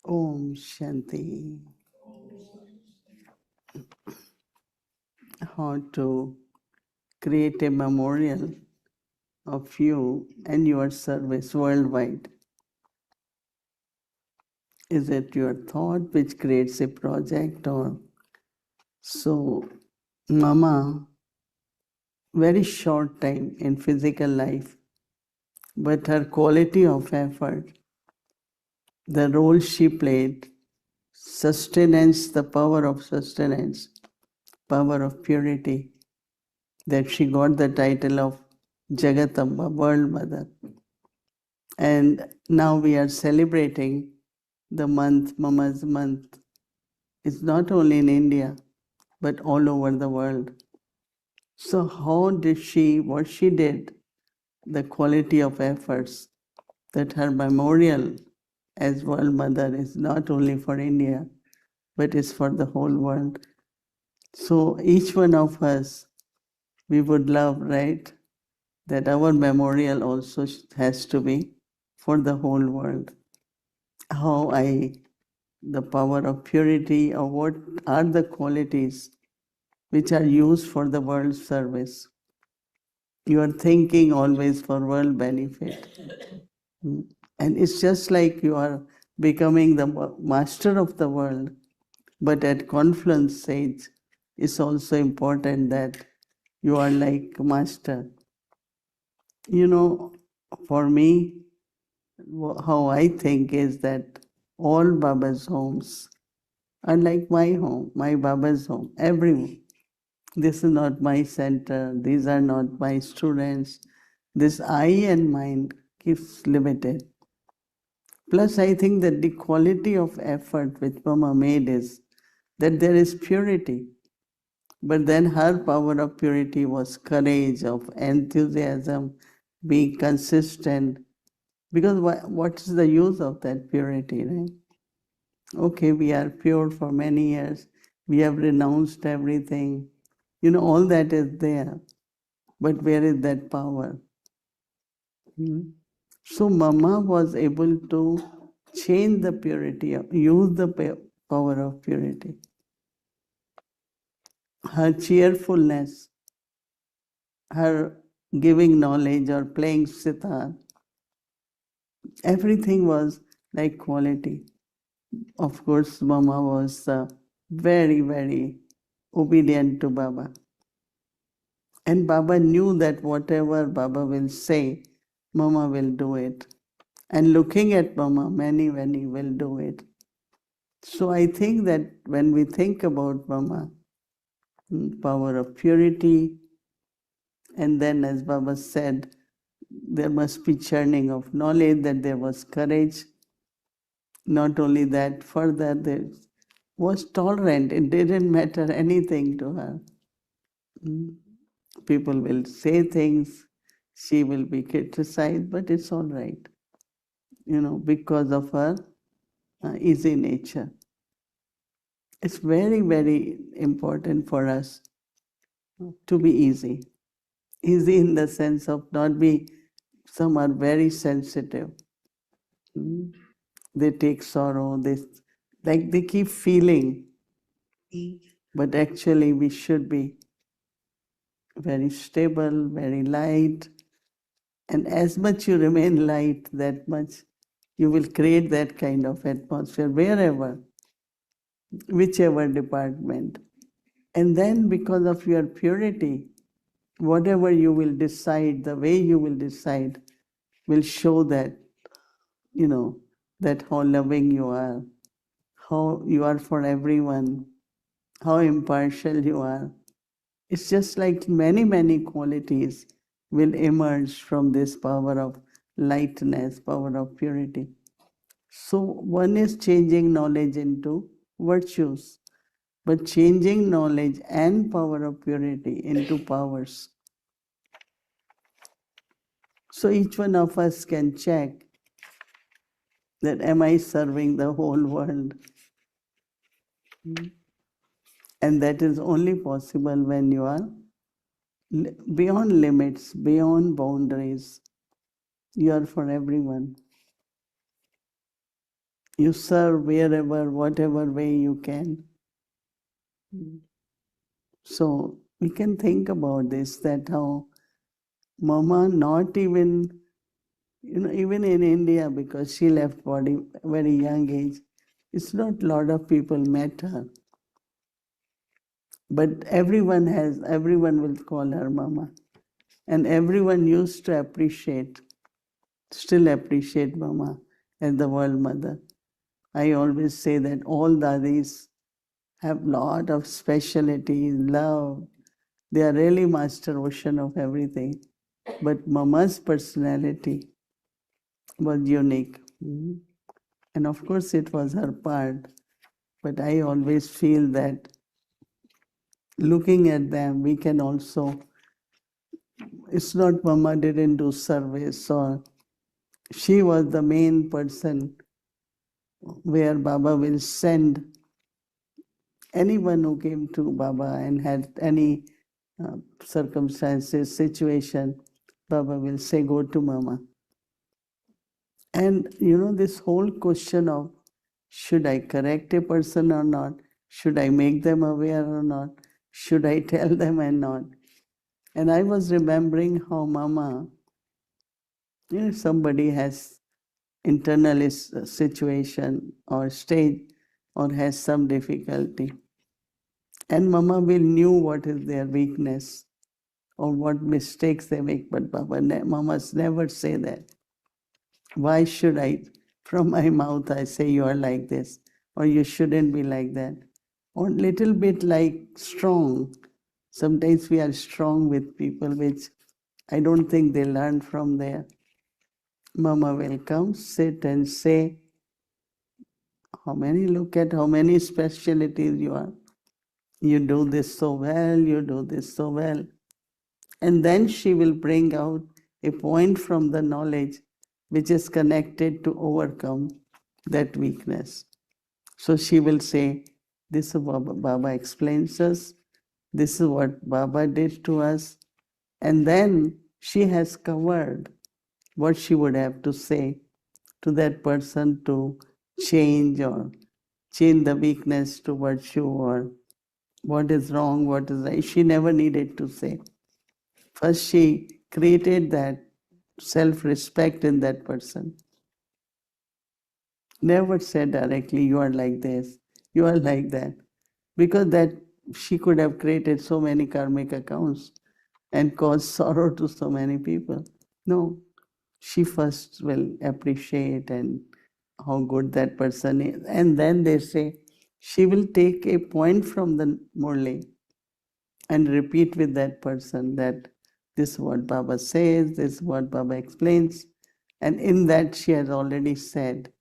Om Shanti. thought to create a memorial of you and your service worldwide? Is it your thought which creates a project, or so? Mama, very short time in physical life, but her quality of effort, the role she played, sustenance, the power of sustenance, power of purity, that she got the title of Jagatamba, World Mother. And now we are celebrating the month, Mama's month. It's not only in India, but all over the world. So how did she, what she did, the quality of efforts, that her memorial as World Mother is not only for India, but is for the whole world. So each one of us, we would love, right, that our memorial also has to be for the whole world. How the power of purity, or what are the qualities which are used for the world's service. You are thinking always for world benefit. And it's just like you are becoming the master of the world. But at confluence stage, it's also important that you are like master. You know, for me, how I think is that all Baba's homes are like my home, my Baba's home, everyone. This is not my center, these are not my students. This I and mind keeps limited. Plus, I think that the quality of effort which Mama made is that there is purity. But then her power of purity was courage, of enthusiasm, being consistent. Because what is the use of that purity, right? Okay, we are pure for many years. We have renounced everything. You know, all that is there. But where is that power? So Mama was able to change the purity, use the power of purity. Her cheerfulness, her giving knowledge or playing sitar, everything was like quality. Of course, Mama was very, very obedient to Baba. And Baba knew that whatever Baba will say, Mama will do it. And looking at Mama, many will do it. So I think that when we think about Mama, power of purity, and then as Baba said, there must be churning of knowledge, that there was courage. Not only that, further there was tolerant. It didn't matter anything to her. People will say things, she will be criticized, but it's all right, you know, because of her easy nature. It's very, very important for us to be easy. Easy in the sense of not be, some are very sensitive. They take sorrow, they keep feeling. But actually we should be very stable, very light. And as much you remain light, that much you will create that kind of atmosphere wherever, whichever department. And then because of your purity, whatever you will decide, the way you will decide, will show that, you know, that how loving you are, how you are for everyone, how impartial you are. It's just like many qualities will emerge from this power of lightness, power of purity. So one is changing knowledge into virtues, but changing knowledge and power of purity into powers. So each one of us can check that am I serving the whole world? And that is only possible when you are beyond limits, beyond boundaries. You are for everyone. You serve wherever, whatever way you can. So we can think about this, that how Mama, not even, even in India, because she left body very young age, it's not a lot of people met her. But everyone will call her Mama. And everyone used to still appreciate Mama as the world mother. I always say that all dadis have lot of specialty, love. They are really master ocean of everything. But Mama's personality was unique. And of course it was her part. But I always feel that looking at them, we can also, it's not Mama didn't do service, or she was the main person where Baba will send anyone who came to Baba and had any circumstances, situation, Baba will say, go to Mama. And this whole question of, should I correct a person or not? Should I make them aware or not? Should I tell them or not? And I was remembering how Mama, somebody has internal situation or stage or has some difficulty. And Mama will knew what is their weakness or what mistakes they make, but Mamas never say that. Why should I, from my mouth, I say you are like this, or you shouldn't be like that? Or little bit like strong. Sometimes we are strong with people, which I don't think they learn from there. Mama will come, sit and say, look at how many specialties you are. You do this so well, you do this so well. And then she will bring out a point from the knowledge which is connected to overcome that weakness. So she will say, this is what Baba explains us, this is what Baba did to us. And then she has covered what she would have to say to that person to change the weakness to virtue, or what is wrong, what is right. She never needed to say. First, she created that self-respect in that person. Never said directly, you are like this, you are like that. Because that she could have created so many karmic accounts and caused sorrow to so many people. No, she first will appreciate and how good that person is. And then they say, she will take a point from the Murli and repeat with that person that this is what Baba says, this is what Baba explains. And in that she has already said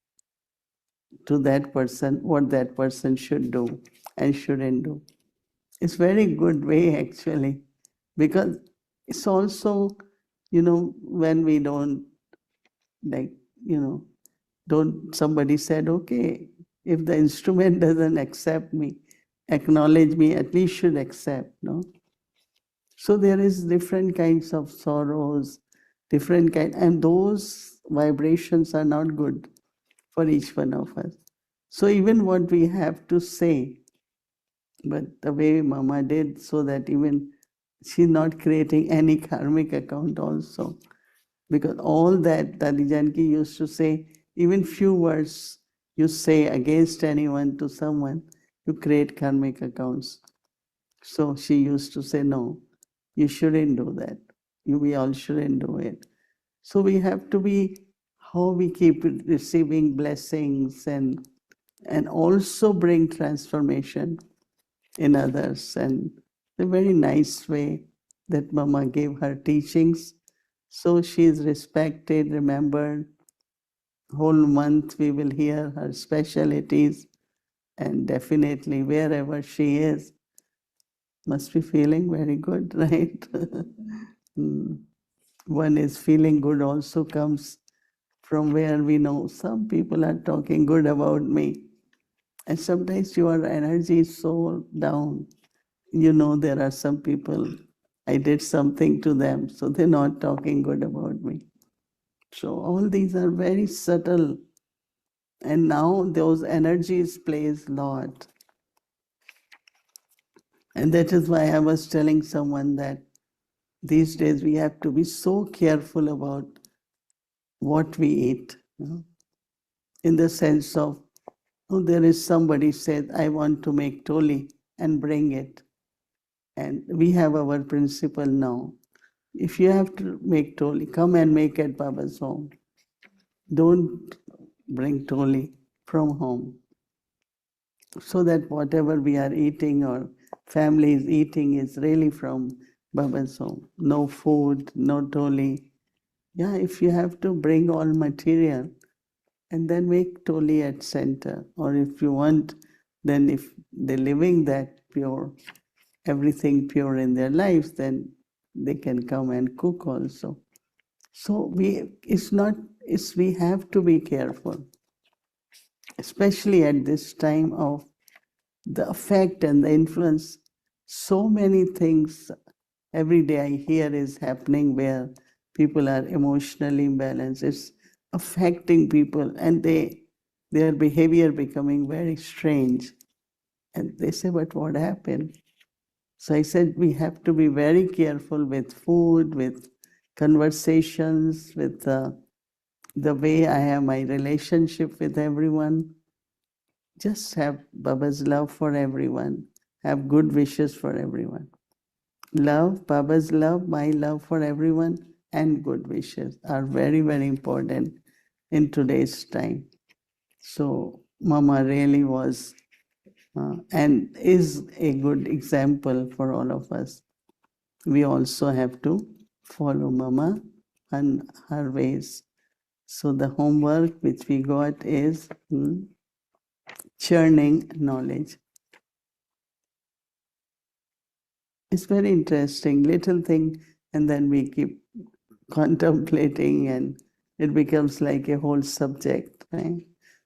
to that person what that person should do and shouldn't do. It's very good way actually, because it's also, when we don't, somebody said, okay, if the instrument doesn't accept me, acknowledge me, at least should accept, no? So there is different kinds of sorrows, and those vibrations are not good for each one of us. So even what we have to say, but the way Mama did, so that even she's not creating any karmic account also. Because all that Dadi Janki used to say, even few words you say against anyone to someone, you create karmic accounts. So she used to say, no, you shouldn't do that. We all shouldn't do it. So we have to be how we keep receiving blessings and also bring transformation in others. And the very nice way that Mama gave her teachings. So she is respected, remembered. Whole month we will hear her specialities, and definitely wherever she is, must be feeling very good, right? One is feeling good also comes from where we know some people are talking good about me. And sometimes your energy is so down. There are some people, I did something to them, so they're not talking good about me. So all these are very subtle. And now those energies plays lot. And that is why I was telling someone that these days we have to be so careful about what we eat, in the sense of, there is somebody said, I want to make toli and bring it. And we have our principle now. If you have to make toli, come and make at Baba's home. Don't bring toli from home. So that whatever we are eating or family is eating is really from Baba's home. No food, no toli. Yeah, if you have to bring all material and then make toli at center, or if you want, then if they're living that pure, everything pure in their lives, then they can come and cook also. So we have to be careful, especially at this time of the effect and the influence. So many things every day I hear is happening where people are emotionally imbalanced. It's affecting people, and their behavior becoming very strange. And they say, but what happened? So I said, we have to be very careful with food, with conversations, with the way I have my relationship with everyone. Just have Baba's love for everyone. Have good wishes for everyone. Love, Baba's love, my love for everyone, and good wishes are very, very important in today's time. So Mama really was and is a good example for all of us. We also have to follow Mama and her ways. So the homework which we got is churning knowledge. It's very interesting, little thing, and then we keep contemplating and it becomes like a whole subject, right?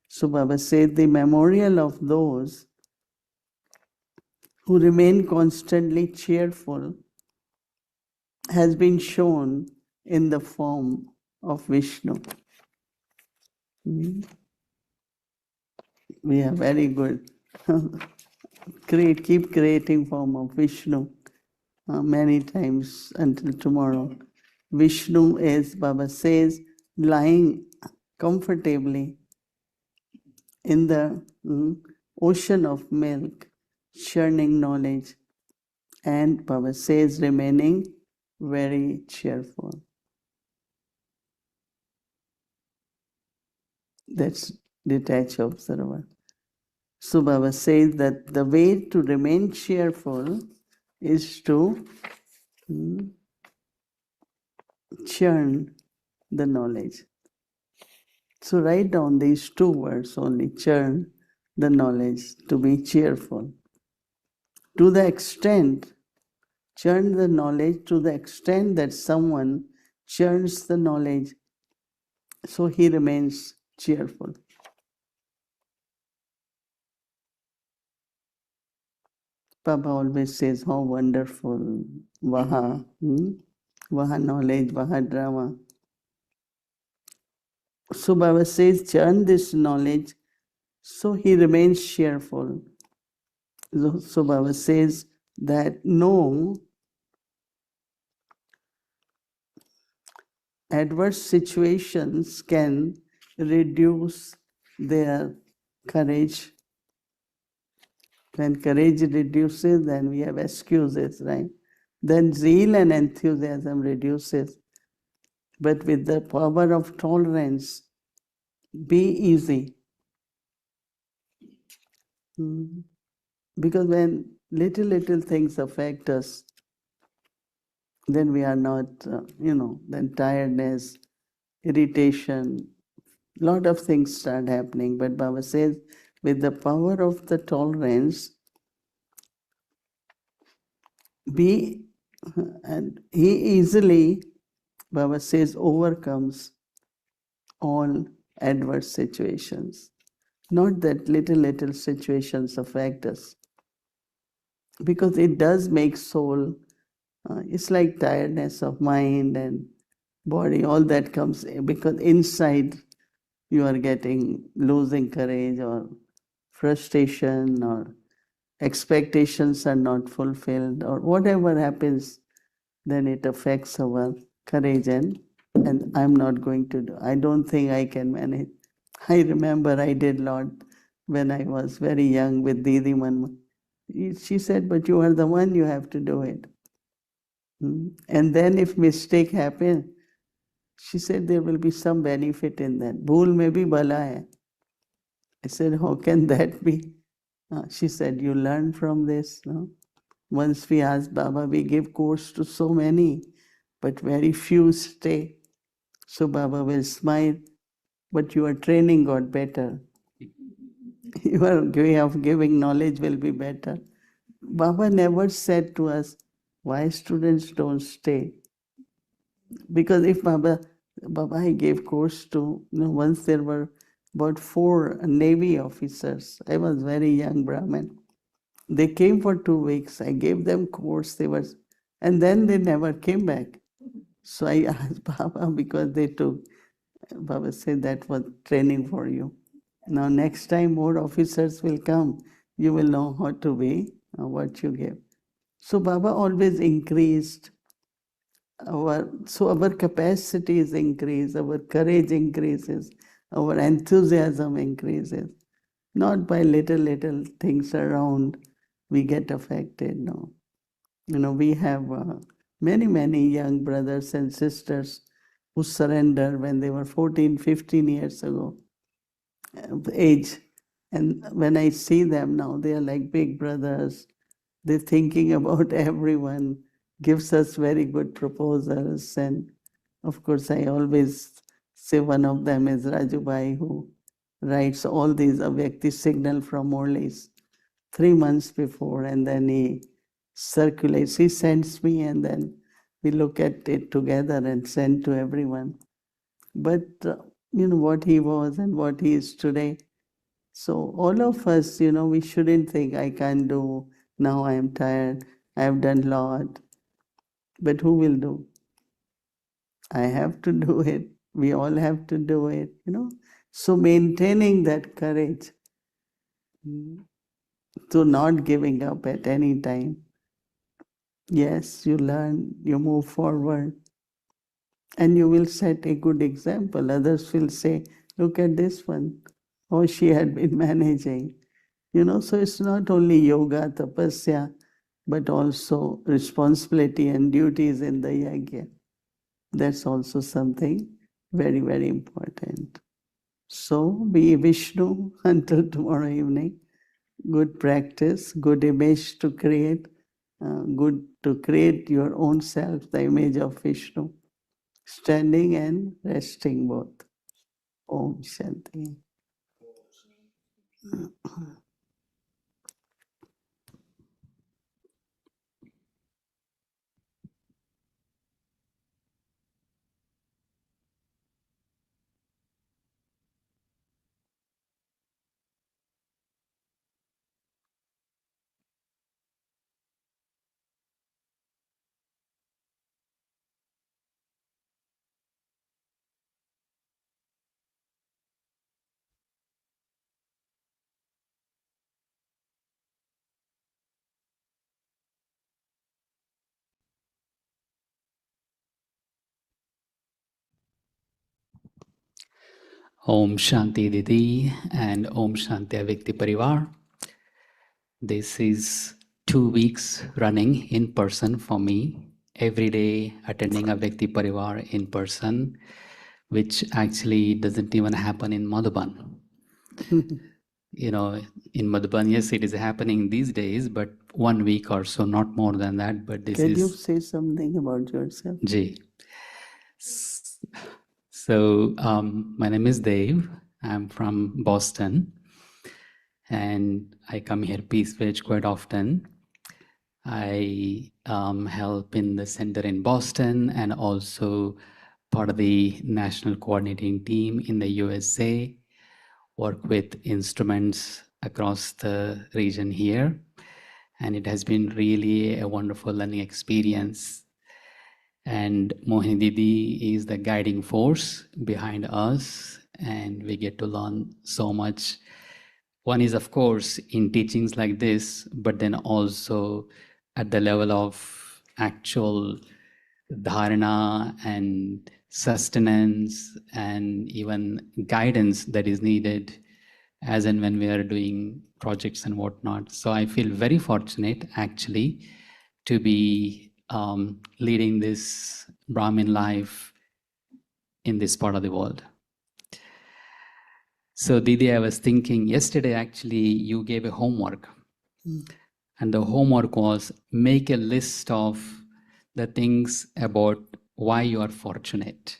So Baba said, the memorial of those who remain constantly cheerful has been shown in the form of Vishnu. We are very good. Keep creating form of Vishnu many times until tomorrow. Vishnu is, Baba says, lying comfortably in the ocean of milk, churning knowledge, and Baba says, remaining very cheerful. That's detached observer. So Baba says that the way to remain cheerful is to churn the knowledge. So write down these two words only, churn the knowledge, to be cheerful. To the extent, churn the knowledge to the extent that someone churns the knowledge, so he remains cheerful. Papa always says, how wonderful, Vaha, Vaha knowledge, Vaha drama. So Baba says, churn this knowledge, so he remains cheerful. So Baba says that no adverse situations can reduce their courage. When courage reduces, then we have excuses, right? Then zeal and enthusiasm reduces. But with the power of tolerance, be easy. Because when little things affect us, then we are not, then tiredness, irritation, lot of things start happening. But Baba says, with the power of the tolerance, and he easily, Baba says, overcomes all adverse situations. Not that little situations affect us, because it does make soul, it's like tiredness of mind and body, all that comes because inside you are losing courage or frustration or expectations are not fulfilled or whatever happens, then it affects our courage and I'm not going to do. I don't think I can manage. I remember I did lot when I was very young with Didi Manma. She said, but you are the one, you have to do it. And then if mistake happen, she said there will be some benefit in that. Bhool mein bhi bala hai. I said, how can that be? She said, you learn from this. No? Once we asked Baba, we give course to so many, but very few stay. So Baba will smile, but your training got better. Your way of giving knowledge will be better. Baba never said to us, why students don't stay? Because if Baba I gave course to, once there were about 4 Navy officers. I was very young Brahmin. They came for 2 weeks. I gave them course. And then they never came back. So I asked Baba because they took. Baba said that was training for you. Now next time more officers will come, you will know how to be, what you give. So Baba always increased our capacity is increased, our courage increases, our enthusiasm increases. Not by little things around we get affected, no. We have many young brothers and sisters who surrendered when they were 14, 15 years ago age. And when I see them now, they are like big brothers. They're thinking about everyone, gives us very good proposals. And of course, I always say one of them is Raju Bhai, who writes all these Avyakti signal from Murli's 3 months before, and then he circulates. He sends me, and then we look at it together and send to everyone. But what he was and what he is today. So all of us, we shouldn't think I can't do, now I am tired, I have done a lot. But who will do? I have to do it. We all have to do it, So maintaining that courage to not giving up at any time. Yes, you learn, you move forward, and you will set a good example. Others will say, look at this one, how she had been managing. So it's not only yoga, tapasya, but also responsibility and duties in the yajna. That's also something very, very important. So be Vishnu until tomorrow evening. Good practice, good image to create, good to create your own self, the image of Vishnu, standing and resting both. Om Shanti. Om Shanti Didi and Om Shanti Avyakti Parivar. This is 2 weeks running in person for me, every day attending Avyakti Parivar in person, which actually doesn't even happen in Madhuban. In Madhuban, yes, it is happening these days, but 1 week or so, not more than that. But this Can you say something about yourself? Ji. So, my name is Dave. I'm from Boston, and I come here Peace Village quite often. I help in the center in Boston and also part of the national coordinating team in the USA, work with instruments across the region here. And it has been really a wonderful learning experience. And Mohini Didi is the guiding force behind us, and we get to learn so much One is, of course, in teachings like this, but then also at the level of actual dharana and sustenance and even guidance that is needed as and when we are doing projects and whatnot. So I feel very fortunate actually to be leading this Brahmin life in this part of the world. So Didi, I was thinking yesterday actually you gave a homework. And the homework was make a list of the things about why you are fortunate.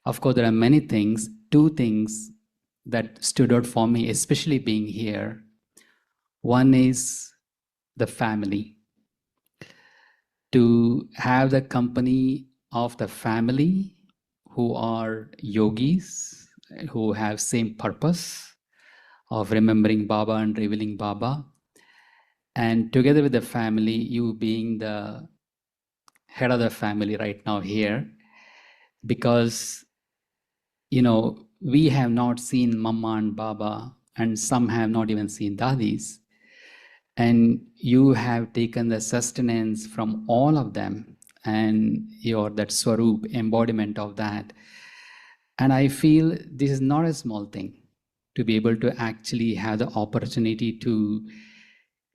Of course, there are many things. Two things that stood out for me, especially being here. One is the family. To have the company of the family who are yogis, who have same purpose of remembering Baba and revealing Baba. And together with the family, you being the head of the family right now here, because, you know, we have not seen Mama and Baba, and some have not even seen Dadis. And you have taken the sustenance from all of them, and you're that Swarup, embodiment of that. And I feel this is not a small thing to be able to actually have the opportunity to,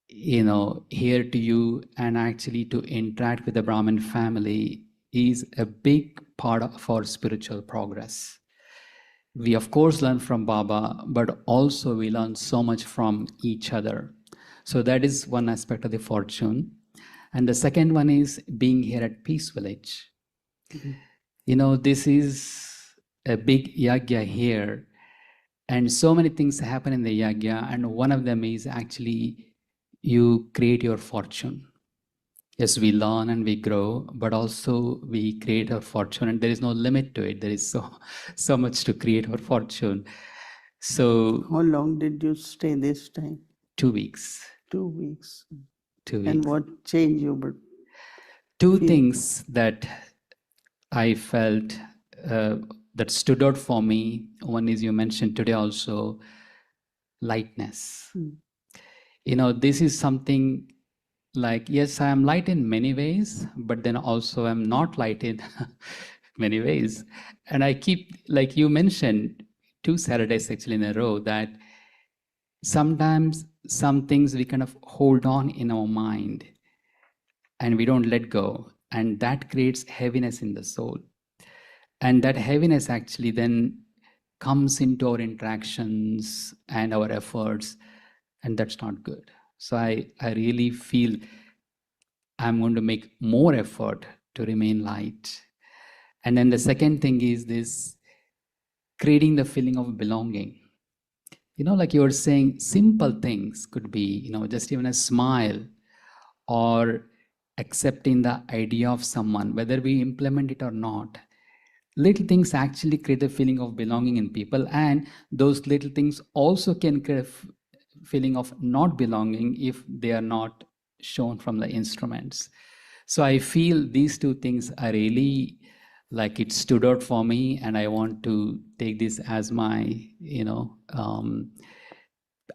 you know, hear to you and actually to interact with the Brahmin family is a big part of our spiritual progress. We of course learn from Baba, but also we learn so much from each other. So that is one aspect of the fortune. And the second one is being here at Peace Village. You know, this is a big yagya here, and so many things happen in the yagya, and one of them is actually you create your fortune. Yes, we learn and we grow, but also we create our fortune, and there is no limit to it. There is so much to create our fortune. So how long did you stay this time? 2 weeks. 2 weeks. 2 weeks. And what changed you? Two things that I felt that stood out for me. One is you mentioned today also, lightness. You know, this is something like, yes, I am light in many ways, but then also I'm not light in many ways. And I keep, like you mentioned, 2 Saturdays actually in a row, that sometimes some things we kind of hold on in our mind and we don't let go. And that creates heaviness in the soul. And that heaviness actually then comes into our interactions and our efforts, and that's not good. So I really feel I'm going to make more effort to remain light. And then the second thing is this creating the feeling of belonging. You know, like you were saying, simple things could be, you know, just even a smile or accepting the idea of someone, whether we implement it or not. Little things actually create a feeling of belonging in people, and those little things also can create a feeling of not belonging if they are not shown from the instruments. So I feel these two things are really, like, it stood out for me, and I want to take this as my, you know,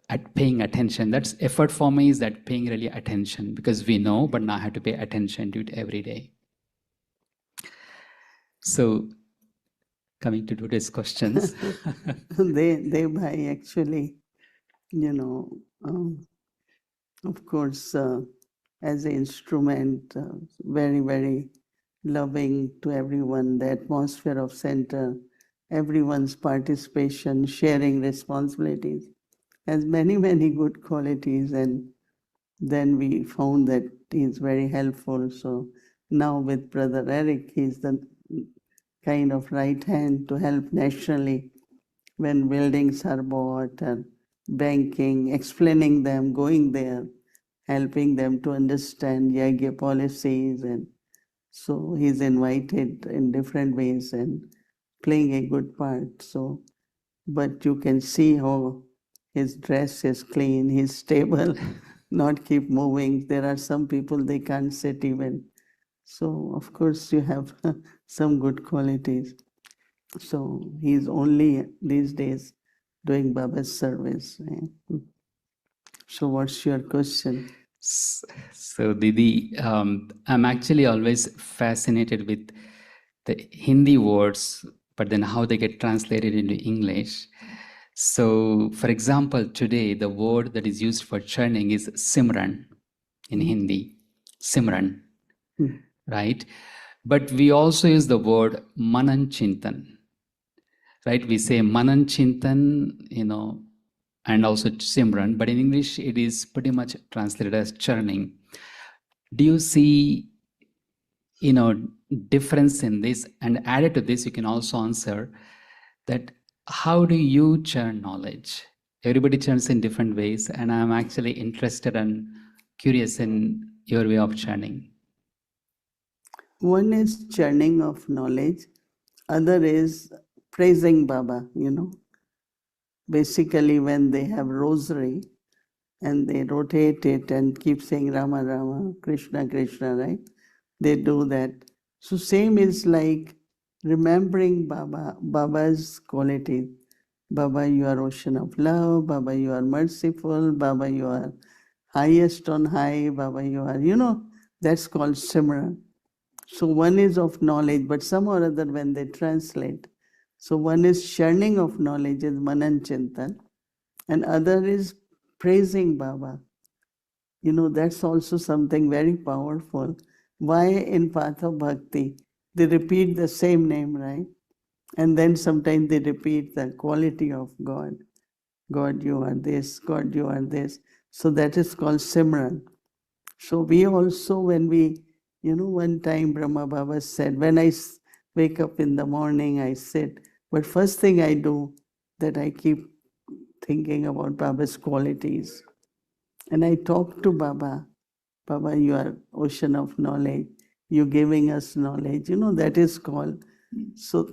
at paying attention. That's effort for me, is that paying really attention, because we know, but now I have to pay attention to it every day. So coming to today's questions. they bhai, actually, you know, of course, as an instrument, very, very loving to everyone, the atmosphere of center, everyone's participation, sharing responsibilities, has many, many good qualities. And then we found that he's very helpful. So now with Brother Eric, he's the kind of right hand to help nationally when buildings are bought and banking, explaining them, going there, helping them to understand Yagya policies. And so he's invited in different ways and playing a good part. So, but you can see how his dress is clean, he's stable, not keep moving. There are some people, they can't sit even. So, of course, you have some good qualities. So, he's only these days doing Baba's service. Right? So what's your question? So, Didi, I'm actually always fascinated with the Hindi words, but then how they get translated into English. So, for example, today the word that is used for churning is Simran in Hindi. Simran, right? But we also use the word Manan Chintan, right? We say Manan Chintan, and also Simran, but in English it is pretty much translated as churning. Do you see, difference in this? And added to this, you can also answer that how do you churn knowledge? Everybody churns in different ways, and I'm actually interested and curious in your way of churning. One is churning of knowledge, other is praising Baba, Basically, when they have rosary and they rotate it and keep saying Rama Rama, Krishna Krishna, right? They do that. So same is like remembering Baba's qualities. Baba, you are ocean of love. Baba, you are merciful. Baba, you are highest on high. Baba, you are, that's called Simran. So one is of knowledge, but some or other when they translate. So one is churning of knowledge, is Manan Chintan, and other is praising Baba. That's also something very powerful. Why in path of bhakti, they repeat the same name, right? And then sometimes they repeat the quality of God. God, you are this. God, you are this. So that is called Simran. So we also, when we, one time Brahma Baba said, when I wake up in the morning, I sit, but first thing I do, that I keep thinking about Baba's qualities. And I talk to Baba. Baba, you are ocean of knowledge. You're giving us knowledge. That is called. So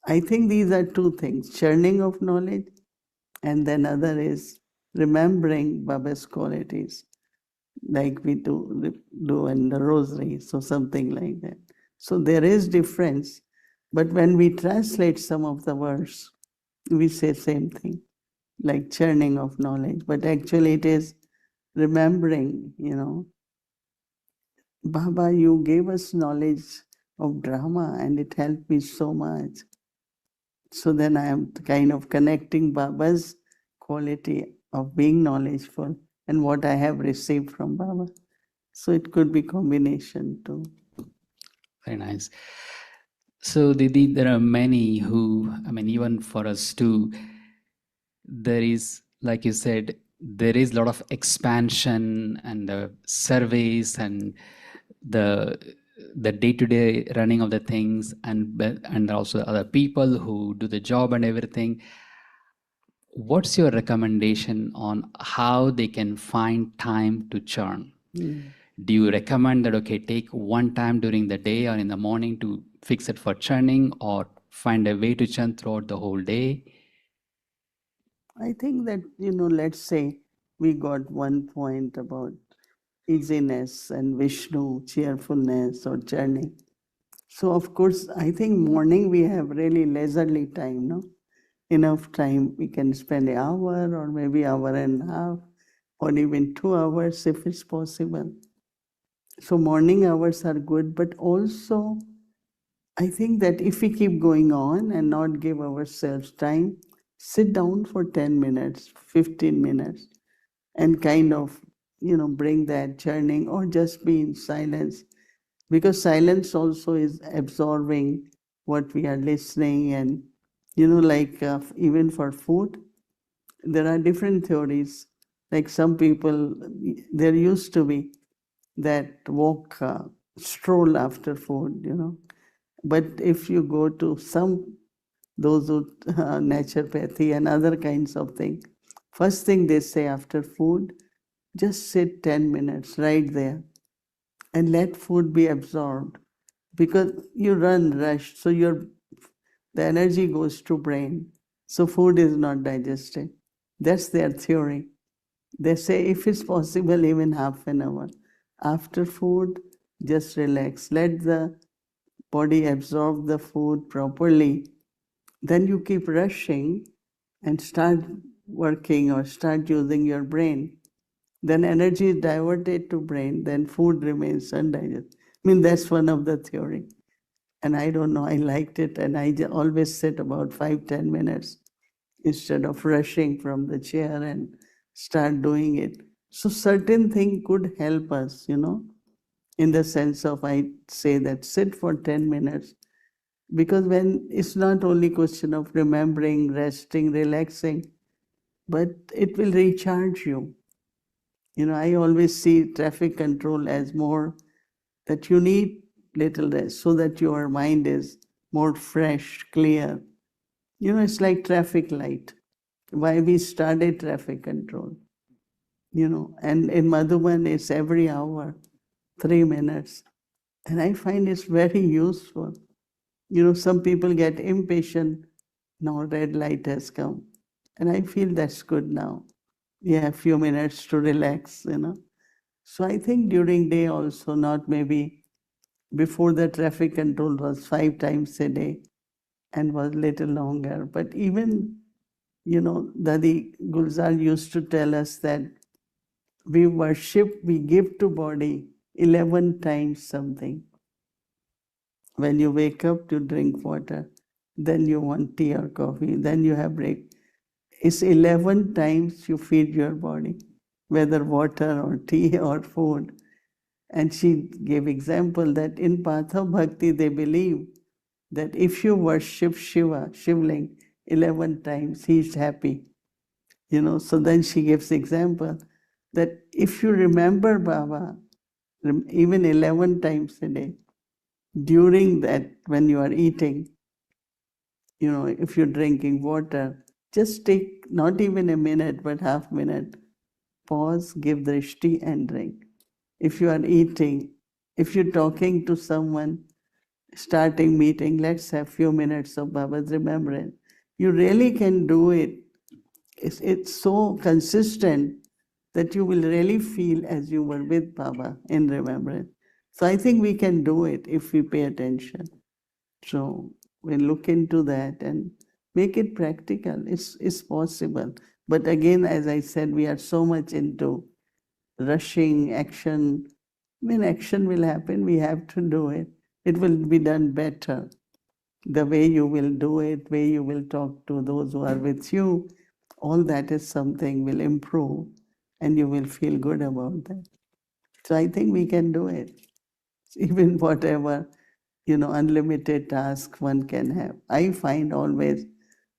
I think these are two things, churning of knowledge, and then other is remembering Baba's qualities, like we do in the rosary, so something like that. So there is difference, but when we translate some of the words, we say same thing, like churning of knowledge, but actually it is remembering, Baba, you gave us knowledge of drama and it helped me so much. So then I am kind of connecting Baba's quality of being knowledgeful and what I have received from Baba. So it could be combination too. Very nice. So, Didi, there are many who, even for us too, there is, like you said, there is a lot of expansion and the surveys and the day-to-day running of the things, and also other people who do the job and everything. What's your recommendation on how they can find time to churn? Do you recommend that, okay, take one time during the day or in the morning to fix it for churning, or find a way to churn throughout the whole day? I think that, let's say we got one point about easiness and Vishnu, cheerfulness or churning. So of course, I think morning we have really leisurely time, no? Enough time, we can spend an hour or maybe hour and a half or even 2 hours if it's possible. So morning hours are good, but also I think that if we keep going on and not give ourselves time, sit down for 10 minutes, 15 minutes, and kind of, bring that churning or just be in silence. Because silence also is absorbing what we are listening. And, like even for food, there are different theories. Like some people, there used to be that walk, stroll after food, But if you go to those who naturopathy and other kinds of things, first thing they say after food, just sit 10 minutes right there and let food be absorbed, because you rush, so the energy goes to brain, so food is not digested. That's their theory. They say if it's possible, even half an hour after food, just relax, let the body absorb the food properly. Then you keep rushing, and start working or start using your brain, then energy is diverted to brain, then food remains undigested. I mean, that's one of the theory. And I don't know, I liked it, and I always sit about 5-10 minutes instead of rushing from the chair and start doing it. So certain thing could help us, in the sense of, I say that sit for 10 minutes, because when it's not only question of remembering, resting, relaxing, but it will recharge you. I always see traffic control as more that you need little rest so that your mind is more fresh, clear. It's like traffic light. Why we started traffic control, and in Madhuban it's every hour, 3 minutes. And I find it's very useful. Some people get impatient. Now red light has come. And I feel that's good now. You have few minutes to relax, So I think during day also, not maybe before the traffic control was 5 times a day and was little longer. But even, Dadi Gulzar used to tell us that we worship, we give to body 11 times something. When you wake up, you drink water, then you want tea or coffee, then you have break. It's 11 times you feed your body, whether water or tea or food. And she gave example that in Patha Bhakti they believe that if you worship Shiva, Shivling, 11 times, he is happy. So then she gives example that if you remember Baba, even 11 times a day, during that, when you are eating, if you're drinking water, just take not even a minute, but half minute, pause, give drishti and drink. If you are eating, if you're talking to someone, starting meeting, let's have few minutes of Baba's remembrance. You really can do it. It's so consistent that you will really feel as you were with Baba in remembrance. So I think we can do it if we pay attention. So we'll look into that and make it practical. It's possible. But again, as I said, we are so much into rushing action. Action will happen. We have to do it. It will be done better. The way you will do it, way you will talk to those who are with you, all that is something will improve and you will feel good about that. So I think we can do it. Even whatever, unlimited task one can have. I find always,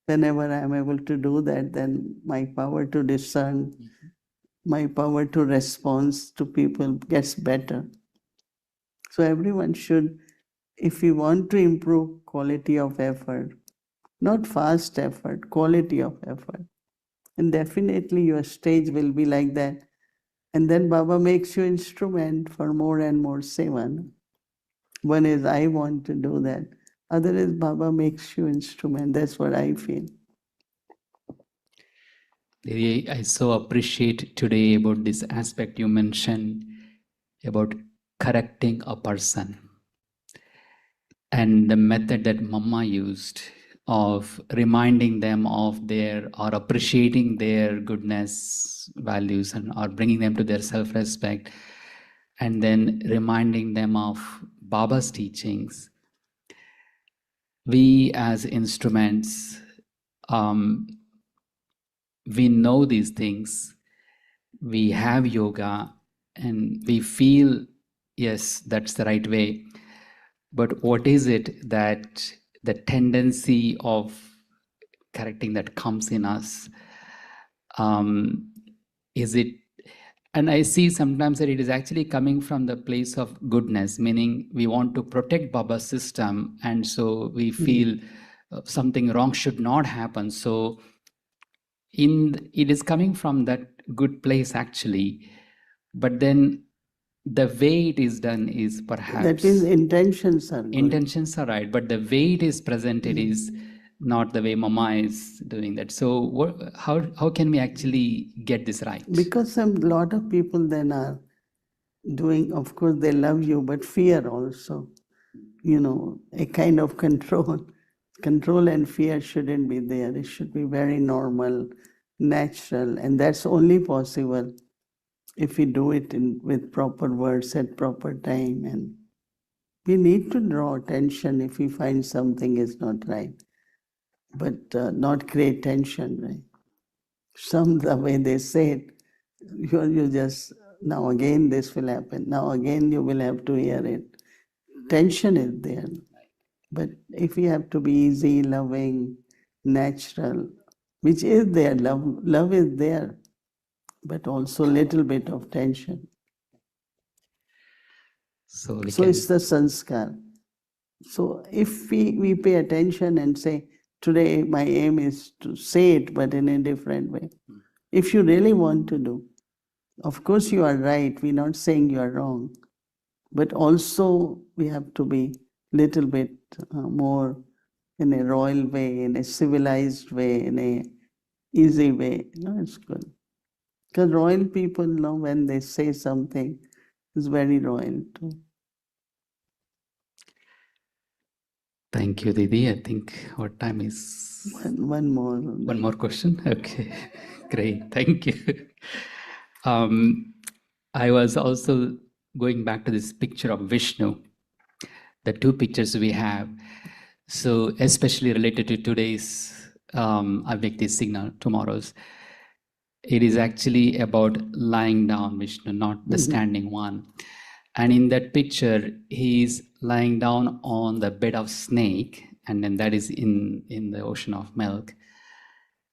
whenever I am able to do that, then my power to discern, my power to respond to people gets better. So everyone should, if we want to improve quality of effort, not fast effort, quality of effort, and definitely your stage will be like that. And then Baba makes you instrument for more and more seva. One is, I want to do that. Other is, Baba makes you instrument. That's what I feel. Didi, I so appreciate today about this aspect you mentioned about correcting a person and the method that Mama used of reminding them of their or appreciating their goodness, values, and or bringing them to their self-respect, and then reminding them of Baba's teachings. We as instruments, we know these things, we have yoga, and we feel, yes, that's the right way. But what is it that the tendency of correcting that comes in us? Is it, and I see sometimes that it is actually coming from the place of goodness, meaning we want to protect Baba's system, and so we feel something wrong should not happen. So it is coming from that good place actually, but then the way it is done is perhaps... That is, intentions are good. Intentions are right, but the way it is presented is not the way Mama is doing that. So how can we actually get this right? Because a lot of people then are doing, of course they love you, but fear also, a kind of control. Control and fear shouldn't be there. It should be very normal, natural, and that's only possible if we do it with proper words at proper time. And we need to draw attention if we find something is not right, but not create tension, right? The way they say it, you just, now again this will happen, now again you will have to hear it. Tension is there. But if we have to be easy, loving, natural, which is there, love is there, but also a little bit of tension. So it's the sanskar. So if we pay attention and say, today my aim is to say it, but in a different way. If you really want to do, of course you are right, we're not saying you are wrong, but also we have to be little bit more in a royal way, in a civilized way, in a easy way. It's good. Because royal people know when they say something, it's very royal too. Thank you, Didi. I think our time is... One more. One more question? Okay, great. Thank you. I was also going back to this picture of Vishnu, the two pictures we have. So especially related to today's Avyakti signal, tomorrow's, it is actually about lying down Vishnu, not the standing one. And in that picture, he is lying down on the bed of snake, and then that is in the ocean of milk.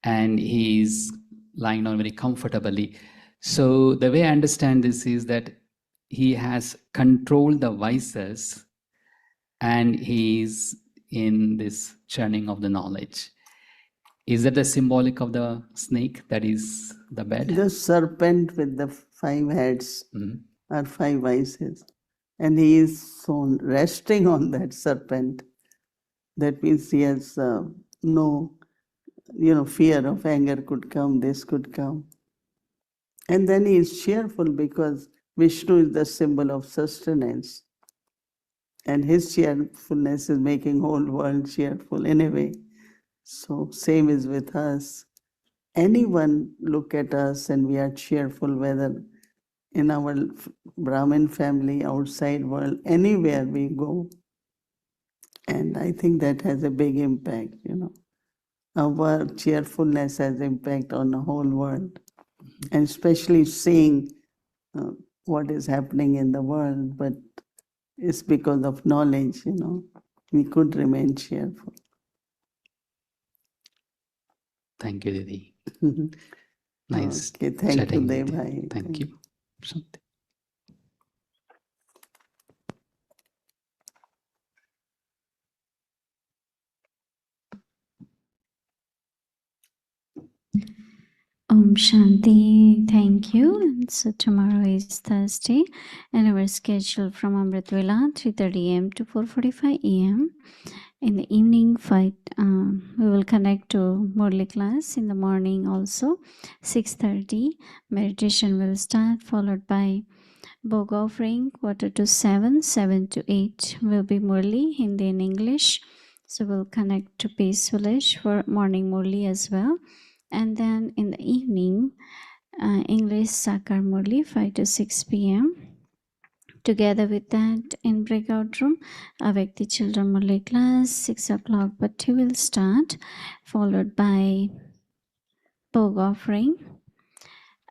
And he is lying down very comfortably. So the way I understand this is that he has controlled the vices and he is in this churning of the knowledge. Is that the symbolic of the snake that is the bed? The serpent with the 5 heads are 5 vices. And he is so resting on that serpent. That means he has no fear of anger could come, this could come. And then he is cheerful because Vishnu is the symbol of sustenance. And his cheerfulness is making whole world cheerful in a way. So same is with us. Anyone look at us and we are cheerful, whether in our Brahmin family, outside world, anywhere we go. And I think that has a big impact, Our cheerfulness has impact on the whole world. And especially seeing what is happening in the world, but it's because of knowledge, we could remain cheerful. Thank you, Didi. Nice. Okay, thank you, bhai. Thank you. Shanti. Omshanti, thank you. And so tomorrow is Thursday, and our schedule from Amrit Vela 3:30 a.m. to 4:45 a.m. In the evening, we will connect to Murli class. In the morning also, 6:30, meditation will start, followed by Bhog offering, 6:45, 7 to 8 will be Murli, Hindi and English. So we'll connect to Peace Village for morning Murli as well. And then in the evening, English Sakar Murli, 5 to 6 p.m. Together with that, in breakout room, Avyakti Children Murli class, 6 o'clock, but 2 will start, followed by Bhog offering.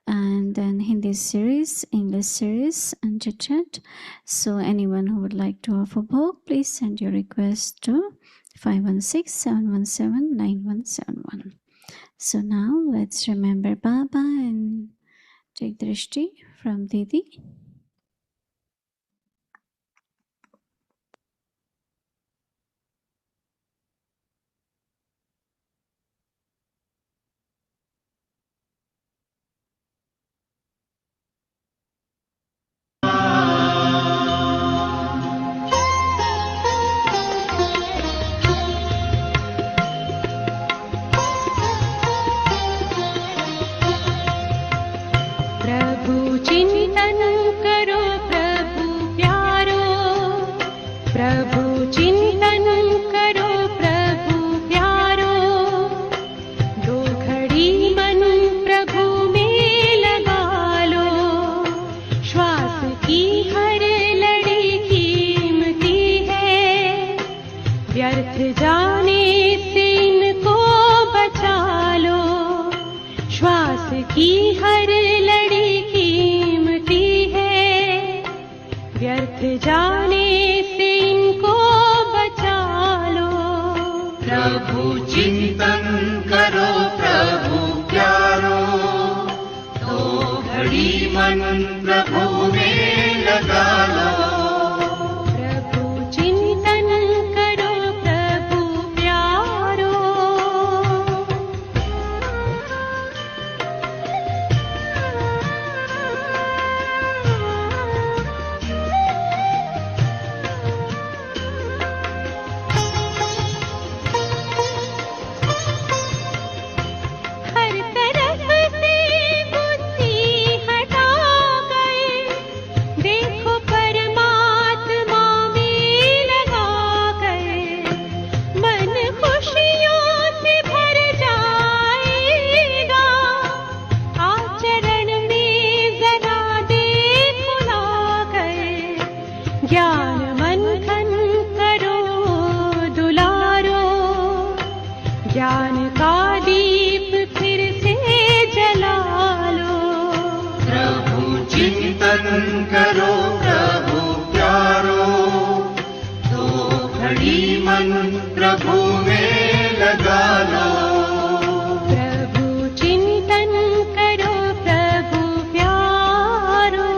And then Hindi series, English series, and chit-chat. So anyone who would like to offer Bhog, please send your request to 516-717-9171. So now let's remember Baba and take drishti from Didi. चिंतन जाने से इनको बचा लो, श्वास की हर लड़ी कीमती है, व्यर्थ जाने से इनको बचा लो। प्रभु चिंतन करो प्रभु प्यारो, तो घड़ी मन प्रभु में लगा लो। प्रभु चिंतन करो प्रभु प्यारो, हर तरफ से बुद्धि हटा गए, देखो परमात्मा में लगा गए, मन खुशियों से भर जाएगा, आचरण में जरा देखो ला गए, ज्ञान मंथन करो दुलारो, ज्ञान का दीप फिर से जला लो। प्रभु चिंतन करो प्रभु प्यारो, तो घड़ी मन प्रभु में लगा लो। प्रभु चिंतन करो प्रभु प्यारो,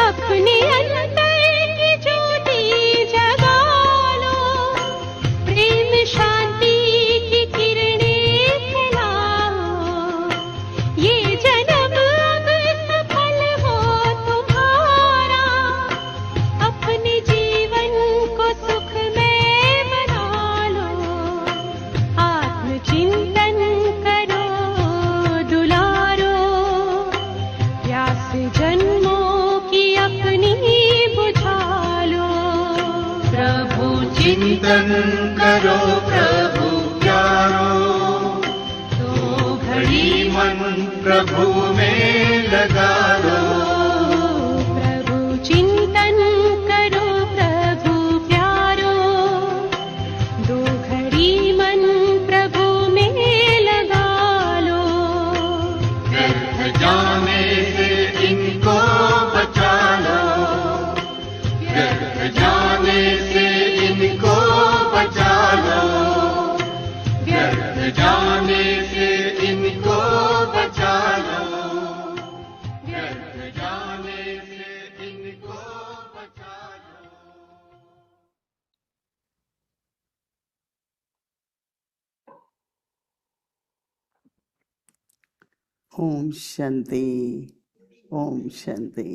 अपने अंतर की ज्योति जगा लो, प्रेम शांति की किरणें फैलाओ, ये जन्म अब सफल हो तुम्हारा, अपने जीवन को सुखमय बना लो। आत्मचिंतन करो दुलारो, प्यास जन्मों की अपनी बुझा लो। प्रभु चिंतन करो प्रभु प्यारो, तो घड़ी मन प्रभु में लगा लो। प्रभु चिंतन करो प्रभु प्यारो, दो घड़ी मन प्रभु में लगा लो। व्यर्थ जाने से इनको बचा लो, व्यर्थ जाने से इनको बचा लो, व्यर्थ जाने से इनको बचा लो, व्यर्थ जाने से इनको बचा लो। ओम शांति, ओम शांति।